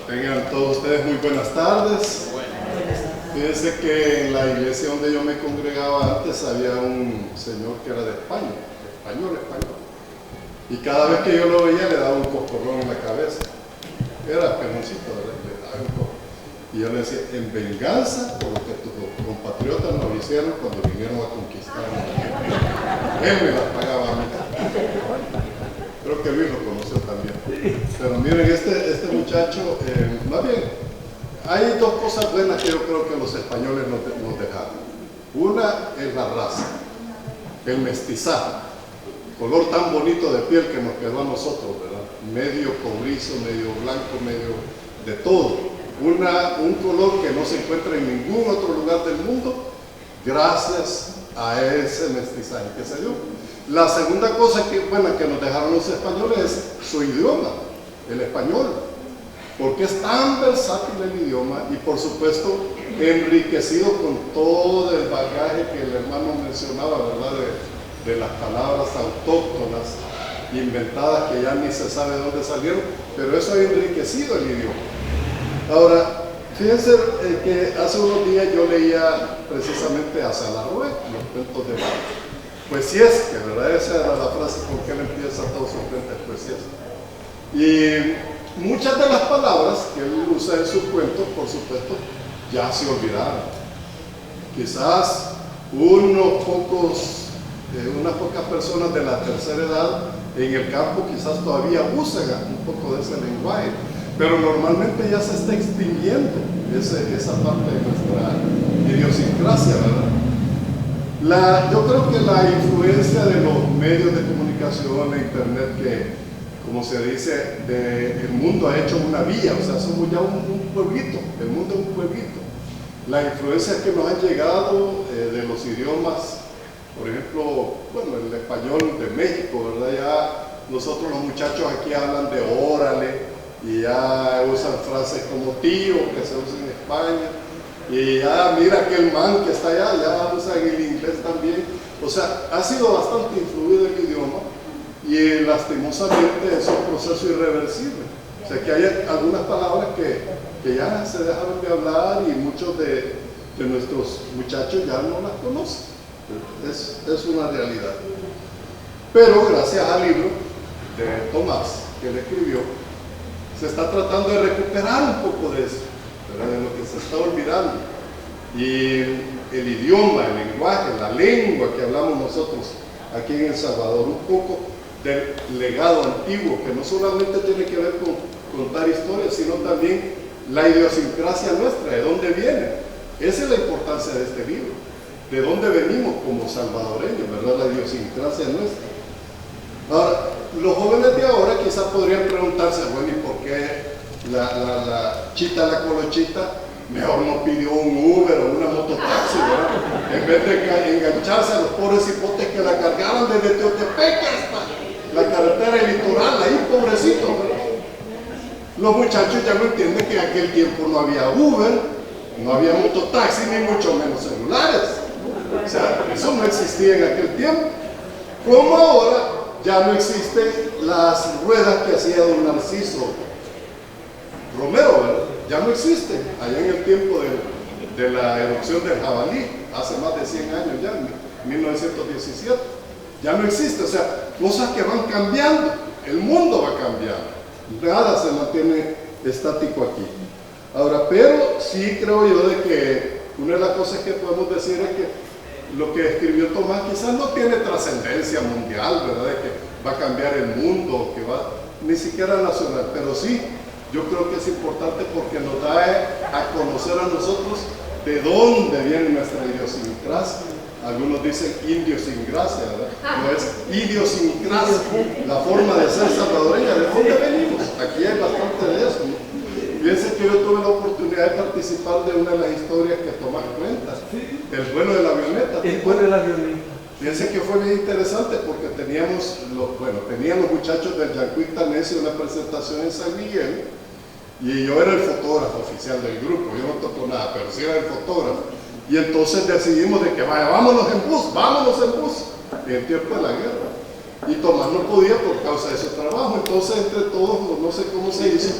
Tengan todos ustedes muy buenas tardes. Fíjense que en la iglesia donde yo me congregaba antes había un señor que era de España, español. Y cada vez que yo lo veía le daba un coscorrón en la cabeza. Era peloncito, ¿verdad? Le daba un coscorrón. Y yo le decía, en venganza por lo que tus compatriotas nos hicieron cuando vinieron a conquistarnos. Él me las pagaba a mí. Creo que Luis lo conoce también. Pero miren, este muchacho, más bien, hay dos cosas buenas que yo creo que los españoles nos dejaron. Una es la raza, el mestizaje, color tan bonito de piel que nos quedó a nosotros, ¿verdad? Medio cobrizo, medio blanco, medio de todo. Un color que no se encuentra en ningún otro lugar del mundo, gracias a ese mestizaje que se dio. La segunda cosa que nos dejaron los españoles es su idioma, el español, porque es tan versátil el idioma y por supuesto enriquecido con todo el bagaje que el hermano mencionaba, ¿verdad? De las palabras autóctonas inventadas que ya ni se sabe de dónde salieron, pero eso ha enriquecido el idioma. Ahora, fíjense que hace unos días yo leía precisamente a Salarrué, los cuentos de Mar. Pues sí es que, ¿verdad? Esa era la frase con que él empieza todos sus cuentos, pues sí es. Y muchas de las palabras que él usa en sus cuentos, por supuesto, ya se olvidaron. Quizás unas pocas personas de la tercera edad en el campo quizás todavía usan un poco de ese lenguaje, pero normalmente ya se está extinguiendo esa parte de nuestra idiosincrasia, ¿verdad? Yo creo que la influencia de los medios de comunicación, de internet, que como se dice, el mundo ha hecho una vía, o sea, somos ya un pueblito, el mundo es un pueblito. La influencia que nos ha llegado de los idiomas, por ejemplo, el español de México, ¿verdad? Ya nosotros los muchachos aquí hablan de órale, y ya usan frases como tío, que se usa en España, y ya mira aquel man que está allá, ya usan el inglés también. O sea, ha sido bastante influido el idioma y lastimosamente es un proceso irreversible. O sea, que hay algunas palabras que ya se dejaron de hablar y muchos de nuestros muchachos ya no las conocen. Es una realidad. Pero gracias al libro de Tomás, que él escribió, se está tratando de recuperar un poco de eso, ¿verdad? De lo que se está olvidando. Y el idioma, el lenguaje, la lengua que hablamos nosotros aquí en El Salvador, un poco del legado antiguo, que no solamente tiene que ver con contar historias, sino también la idiosincrasia nuestra, de dónde viene. Esa es la importancia de este libro, de dónde venimos como salvadoreños, ¿verdad? La idiosincrasia nuestra. Ahora, los jóvenes de ahora quizás podrían preguntarse, bueno, ¿y por qué la chita, la colochita, mejor no pidió un Uber o una mototaxi, ¿verdad? En vez de engancharse a los pobres hipotes que la cargaban desde Teotepec hasta la carretera litoral, ahí pobrecito, ¿verdad? Los muchachos ya no entienden que en aquel tiempo no había Uber, no había mototaxi, ni mucho menos celulares. O sea, eso no existía en aquel tiempo. Como ahora ya no existen las ruedas que hacía don Narciso Romero, ¿verdad? Ya no existen. Allá en el tiempo de la erupción del Jabalí, hace más de 100 años ya, en 1917, ya no existe. O sea, cosas que van cambiando, el mundo va cambiando, nada se mantiene estático aquí. Ahora, pero sí creo yo de que una de las cosas que podemos decir es que lo que escribió Tomás quizás no tiene trascendencia mundial, ¿verdad? De que va a cambiar el mundo, que va, ni siquiera nacional, pero sí, yo creo que es importante porque nos da a conocer a nosotros de dónde viene nuestra idiosincrasia. Algunos dicen idiosincrasia, ¿verdad? No es idiosincrasia, la forma de ser salvadoreña, ¿de dónde venimos? Aquí hay bastante de eso, ¿no? Fíjense que yo tuve la oportunidad de participar de una de las historias que Tomás cuenta, el vuelo de la avioneta. El vuelo de la avioneta. Fíjense que fue bien interesante porque tenían los muchachos del Yancuic Tanesi una presentación en San Miguel y yo era el fotógrafo oficial del grupo, yo no tocó nada, pero sí era el fotógrafo. Y entonces decidimos de que vaya, vámonos en bus, en tiempo de la guerra. Y Tomás no podía por causa de su trabajo, entonces entre todos, no sé cómo se hizo,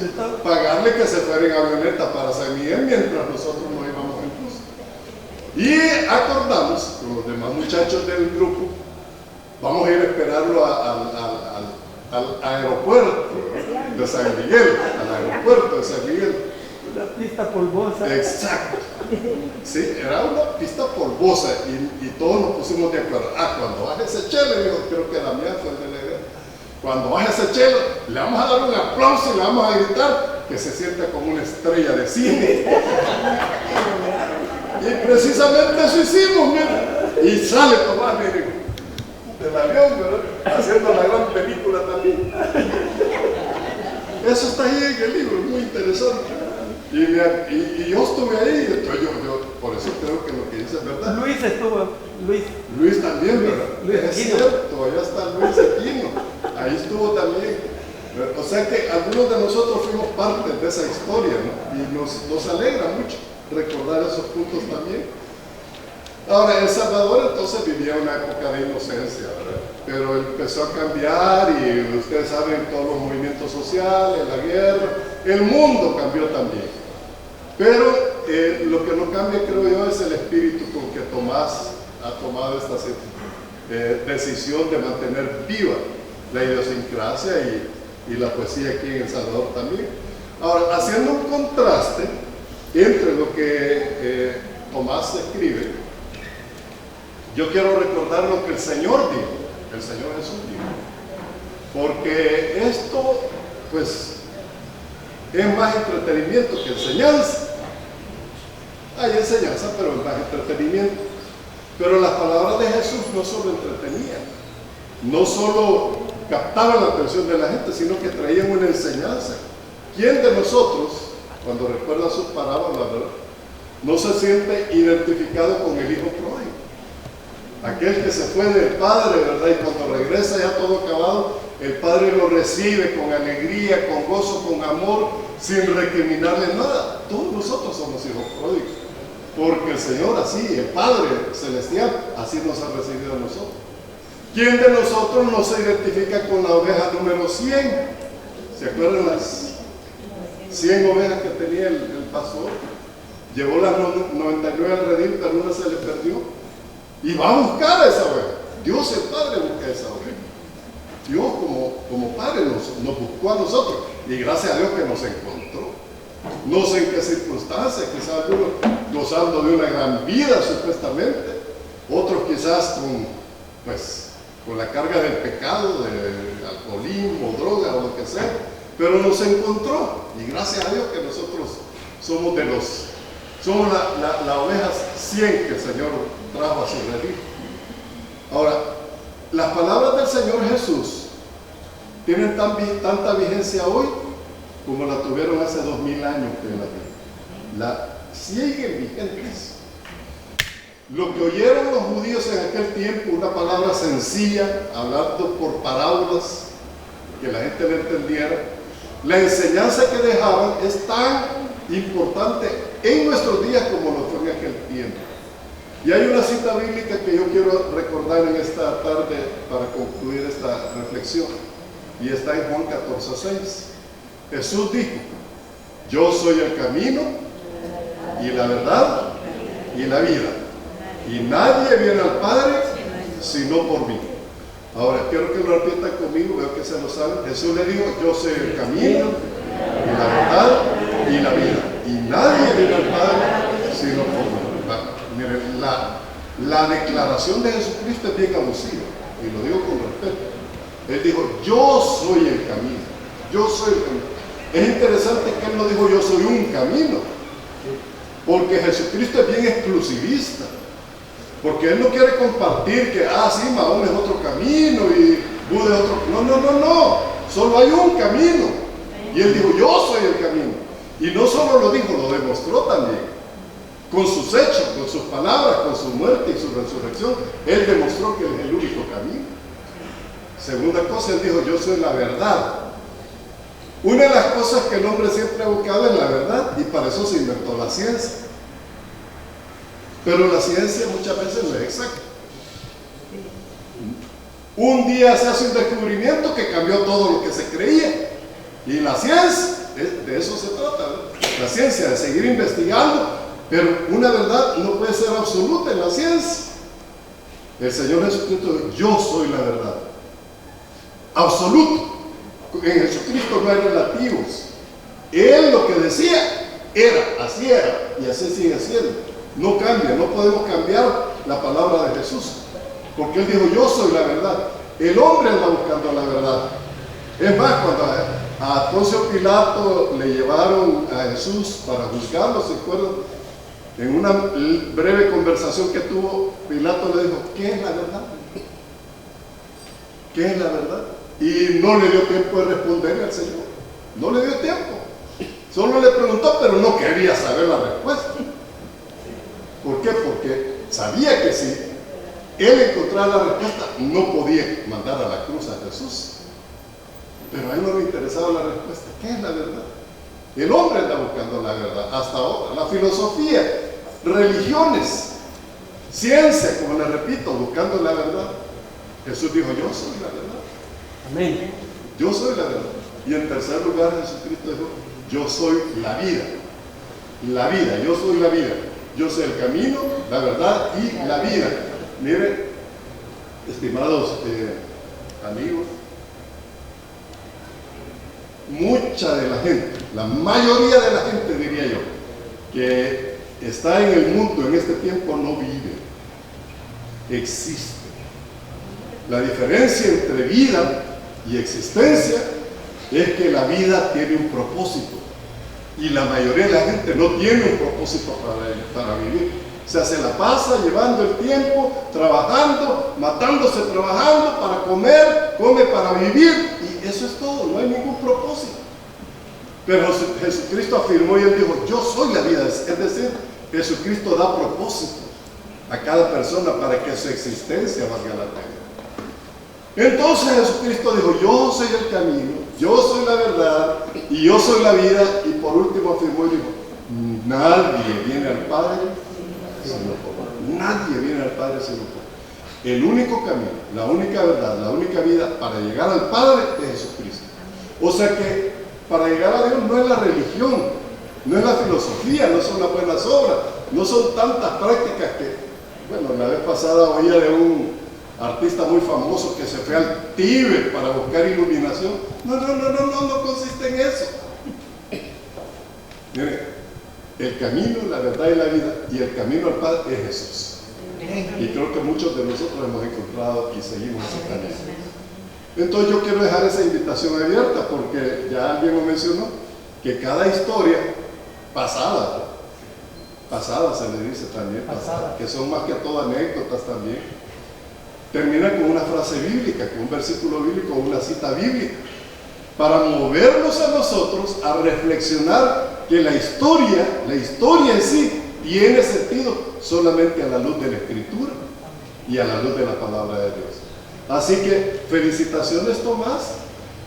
pagarle que se fuera en avioneta para San Miguel mientras nosotros nos íbamos en bus. Y acordamos con los demás muchachos del grupo, vamos a ir a esperarlo al aeropuerto de San Miguel, al aeropuerto de San Miguel. Una pista polvosa. Exacto. Sí, era una pista polvosa y todos nos pusimos de acuerdo. Cuando baje ese chelo, creo que la mía fue el delegado. Cuando baje ese chelo, le vamos a dar un aplauso y le vamos a gritar que se sienta como una estrella de cine. Y precisamente eso hicimos, miren. Y sale Tomás, miren, del avión, ¿verdad? Haciendo la gran película también. Eso está ahí en el libro, es muy interesante. Y yo estuve ahí, entonces yo por eso creo que lo que dice es verdad. Luis estuvo, Luis también, ¿verdad? Luis es Aquino. cierto, allá está Luis Aquino, ahí estuvo también. O sea que algunos de nosotros fuimos parte de esa historia, ¿no? Y nos alegra mucho recordar esos puntos también. Ahora, El Salvador entonces vivía una época de inocencia, ¿verdad? Pero empezó a cambiar y ustedes saben todos los movimientos sociales, la guerra, el mundo cambió también. Pero lo que no cambia, creo yo, es el espíritu con que Tomás ha tomado esta decisión de mantener viva la idiosincrasia y la poesía aquí en El Salvador también. Ahora, haciendo un contraste entre lo que Tomás escribe, yo quiero recordar lo que el Señor dijo, el Señor Jesús dijo, porque esto, pues, es más entretenimiento que enseñanza. Hay enseñanza, pero es más entretenimiento. Pero las palabras de Jesús no solo entretenían, no solo captaban la atención de la gente, sino que traían una enseñanza. ¿Quién de nosotros, cuando recuerda sus parábolas, ¿verdad?, no se siente identificado con el hijo pródigo? Aquel que se fue del padre, ¿verdad? Y cuando regresa ya todo acabado, el padre lo recibe con alegría, con gozo, con amor, sin recriminarle nada. Todos nosotros somos hijos pródigos, porque el Señor así, el Padre Celestial, así nos ha recibido a nosotros. ¿Quién de nosotros no se identifica con la oveja número 100? ¿Se acuerdan las 100 ovejas que tenía el pastor? Llevó las 99 al redil, pero una se le perdió. Y va a buscar a esa oveja. Dios el Padre busca a esa oveja. Dios como Padre nos buscó a nosotros. Y gracias a Dios que nos encontró. No sé en qué circunstancias, quizás algunos gozando de una gran vida supuestamente. Otros quizás con la carga del pecado, del alcoholismo, droga o lo que sea. Pero nos encontró. Y gracias a Dios que nosotros somos la oveja 100 que el Señor trajo a su redil. Ahora, las palabras del Señor Jesús tienen tanta vigencia hoy como la tuvieron hace 2000 años que la siguen vigentes. Lo que oyeron los judíos en aquel tiempo, una palabra sencilla, hablando por parábolas, que la gente le entendiera, la enseñanza que dejaban es tan importante en nuestros días como lo fue en aquel tiempo. Y hay una cita bíblica que yo quiero recordar en esta tarde para concluir esta reflexión, y está en Juan 14:6. Jesús dijo: yo soy el camino y la verdad y la vida, y nadie viene al Padre sino por mí. Ahora quiero que lo repitan conmigo, veo que se lo saben. Jesús le dijo: yo soy el camino y la verdad y la vida, y nadie viene al Padre sino por mí. Miren, la declaración de Jesucristo es bien abusiva, y lo digo con respeto. Él dijo: yo soy el camino, yo soy el camino. Es interesante que él no dijo: yo soy un camino, porque Jesucristo es bien exclusivista, porque él no quiere compartir que, sí, Mahón es otro camino y Buda es otro. No, solo hay un camino, y él dijo: yo soy el camino. Y no solo lo dijo, lo demostró también. Con sus hechos, con sus palabras, con su muerte y su resurrección, él demostró que él es el único camino. Segunda cosa, él dijo: yo soy la verdad. Una de las cosas que el hombre siempre ha buscado es la verdad, y para eso se inventó la ciencia. Pero la ciencia muchas veces no es exacta. Un día se hace un descubrimiento que cambió todo lo que se creía, y la ciencia, de eso se trata, ¿no? La ciencia, de seguir investigando. Pero una verdad no puede ser absoluta en la ciencia. El Señor Jesucristo dijo: yo soy la verdad. Absoluto. En Jesucristo no hay relativos. Él lo que decía era, así era, y así sigue siendo. No cambia, no podemos cambiar la palabra de Jesús. Porque Él dijo: yo soy la verdad. El hombre anda buscando la verdad. Es más, cuando a Poncio Pilato le llevaron a Jesús para juzgarlo, ¿se acuerdan? En una breve conversación que tuvo, Pilato le dijo: ¿qué es la verdad? ¿Qué es la verdad? Y no le dio tiempo de responderle al Señor. No le dio tiempo. Solo le preguntó, pero no quería saber la respuesta. ¿Por qué? Porque sabía que si él encontraba la respuesta, no podía mandar a la cruz a Jesús. Pero a él no le interesaba la respuesta. ¿Qué es la verdad? El hombre anda buscando la verdad hasta ahora. La filosofía, religiones, ciencia, como le repito, buscando la verdad. Jesús dijo: yo soy la verdad. Amén. Yo soy la verdad. Y en tercer lugar, Jesucristo dijo: yo soy la vida. La vida, yo soy la vida. Yo soy el camino, la verdad y la vida. Miren, estimados amigos, mucha de la gente, la mayoría de la gente, diría yo, que está en el mundo en este tiempo, no vive, existe. La diferencia entre vida y existencia es que la vida tiene un propósito y la mayoría de la gente no tiene un propósito para vivir. O sea, se la pasa llevando el tiempo, trabajando, matándose trabajando para comer, come para vivir, y eso es todo, no hay ningún propósito. Pero Jesucristo afirmó y él dijo: yo soy la vida. Es decir, Jesucristo da propósito a cada persona para que su existencia valga la pena. Entonces Jesucristo dijo: yo soy el camino, yo soy la verdad y yo soy la vida. Y por último afirmó y dijo: nadie viene al Padre sino por mí. Nadie viene al Padre sino por mí. El único camino, la única verdad, la única vida para llegar al Padre es Jesucristo. O sea que para llegar a Dios no es la religión, no es la filosofía, no son las buenas obras, no son tantas prácticas que, bueno, la vez pasada oía de un artista muy famoso que se fue al Tíbet para buscar iluminación. No consiste en eso. Miren, el camino, la verdad y la vida, y el camino al Padre es Jesús. Y creo que muchos de nosotros hemos encontrado y seguimos ese camino. Entonces yo quiero dejar esa invitación abierta, porque ya alguien lo mencionó, que cada historia pasada se le dice también, pasada, que son más que todo anécdotas también, termina con una frase bíblica, con un versículo bíblico, una cita bíblica, para movernos a nosotros a reflexionar que la historia en sí tiene sentido solamente a la luz de la Escritura y a la luz de la palabra de Dios. Así que felicitaciones, Tomás,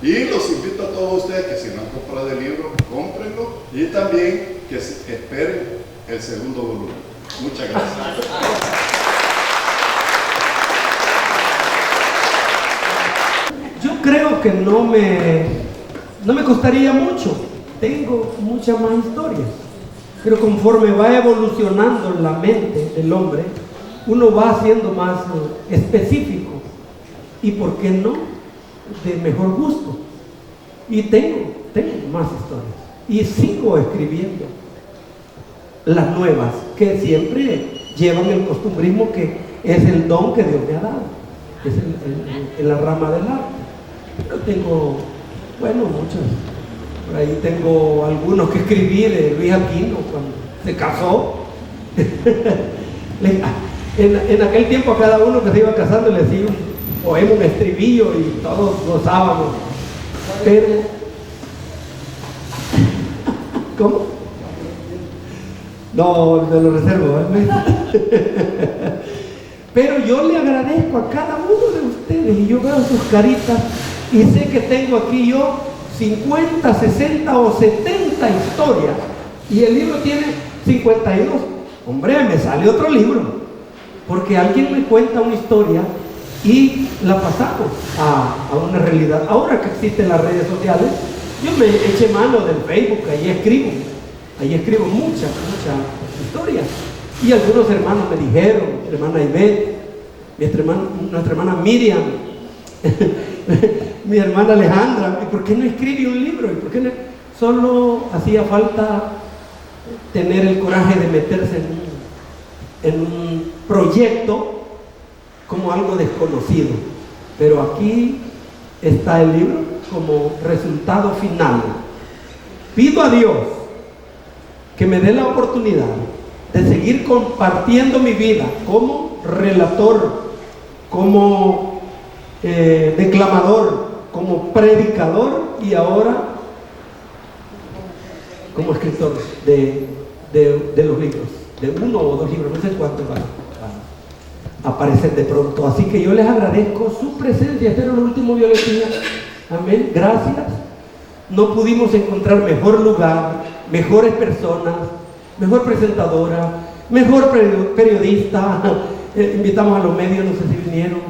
y los invito a todos ustedes que si no han comprado el libro, cómprenlo, y también que esperen el segundo volumen. Muchas gracias. Yo creo que no me costaría mucho. Tengo muchas más historias, pero conforme va evolucionando la mente del hombre, uno va siendo más específico y, ¿por qué no?, de mejor gusto. Y tengo más historias y sigo escribiendo las nuevas, que siempre llevan el costumbrismo, que es el don que Dios me ha dado, es en la rama del arte. Pero tengo, bueno, muchas. Por ahí tengo algunos que escribí de Luis Aquino cuando se casó. En aquel tiempo a cada uno que se iba casando le decía un poema, un estribillo, y todos gozábamos. Pero, ¿cómo? No, me lo reservo, ¿eh? Pero yo le agradezco a cada uno de ustedes, y yo veo sus caritas y sé que tengo aquí yo 50, 60 o 70 historias, y el libro tiene 52. Hombre, me sale otro libro, porque alguien me cuenta una historia y la pasamos a una realidad. Ahora que existen las redes sociales, yo me eché mano del Facebook, ahí escribo muchas historias, y algunos hermanos me dijeron, hermana Ivette, nuestra hermana Miriam, mi hermana Alejandra, ¿y por qué no escribe un libro? ¿Y por qué no? Solo hacía falta tener el coraje de meterse en un proyecto como algo desconocido. Pero aquí está el libro como resultado final. Pido a Dios que me dé la oportunidad de seguir compartiendo mi vida como relator, como declamador, como predicador y ahora como escritor de los libros, de 1 o 2 libros, no sé cuántos van a aparecer de pronto. Así que yo les agradezco su presencia. Este era el último Violetina. Amén, gracias. No pudimos encontrar mejor lugar, mejores personas, mejor presentadora, mejor periodista. Invitamos a los medios, no sé si vinieron.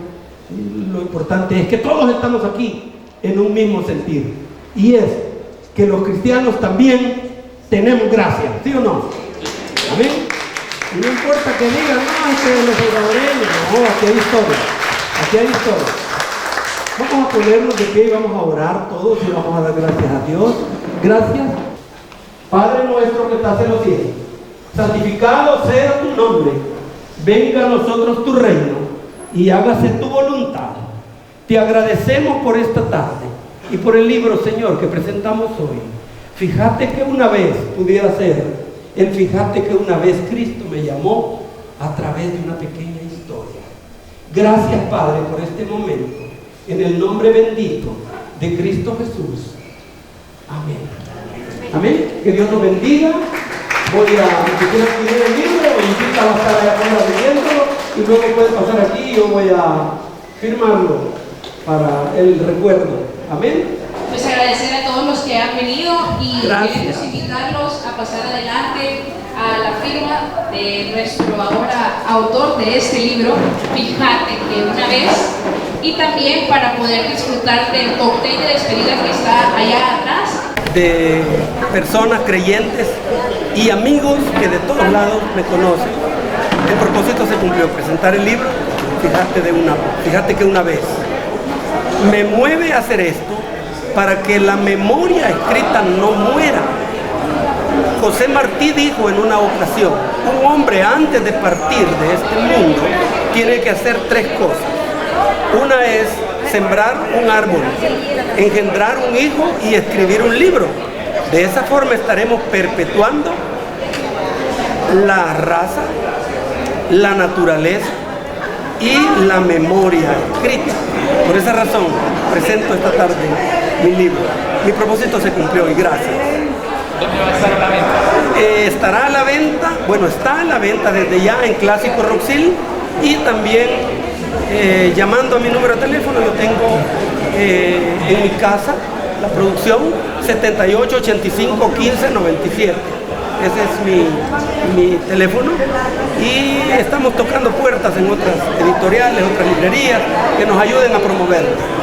Lo importante es que todos estamos aquí en un mismo sentir, y es que los cristianos también tenemos gracia, ¿sí o no? Amén. Y no importa que digan, no, es que los salvadoreños, no, aquí hay historia, aquí hay historia. Vamos a ponernos de pie y vamos a orar todos y vamos a dar gracias a Dios. Gracias. Padre nuestro que estás en los cielos, santificado sea tu nombre, venga a nosotros tu reino y hágase tu voluntad. Te agradecemos por esta tarde y por el libro, Señor, que presentamos hoy. Fíjate que una vez pudiera ser el fíjate que una vez Cristo me llamó a través de una pequeña historia. Gracias, Padre, por este momento. En el nombre bendito de Cristo Jesús. Amén. Amén. Que Dios nos bendiga. Voy a, si quieres escribir el libro, invita a estar allá afuera leyéndolo y luego puede pasar aquí y yo voy a firmarlo para el recuerdo. Amén. Pues agradecer a todos los que han venido y Gracias. queremos invitarlos a pasar adelante a la firma de nuestro ahora autor de este libro, Fíjate que una vez, y también para poder disfrutar del cóctel de despedida que está allá atrás. De personas creyentes y amigos que de todos lados me conocen. El propósito se cumplió, presentar el libro. Fíjate que una vez me mueve a hacer esto para que la memoria escrita no muera. José Martí dijo en una ocasión, un hombre antes de partir de este mundo tiene que hacer 3 cosas. Una es sembrar un árbol, engendrar un hijo y escribir un libro. De esa forma estaremos perpetuando la raza, la naturaleza y la memoria escrita. Por esa razón presento esta tarde mi libro. Mi propósito se cumplió y gracias. ¿Dónde va a estar a la venta? Estará a la venta, bueno, está a la venta desde ya en Clásico Roxil y también llamando a mi número de teléfono. Yo tengo en mi casa la producción 78 85 15 97. Ese es mi teléfono y estamos tocando puertas en otras editoriales, otras librerías que nos ayuden a promoverlo.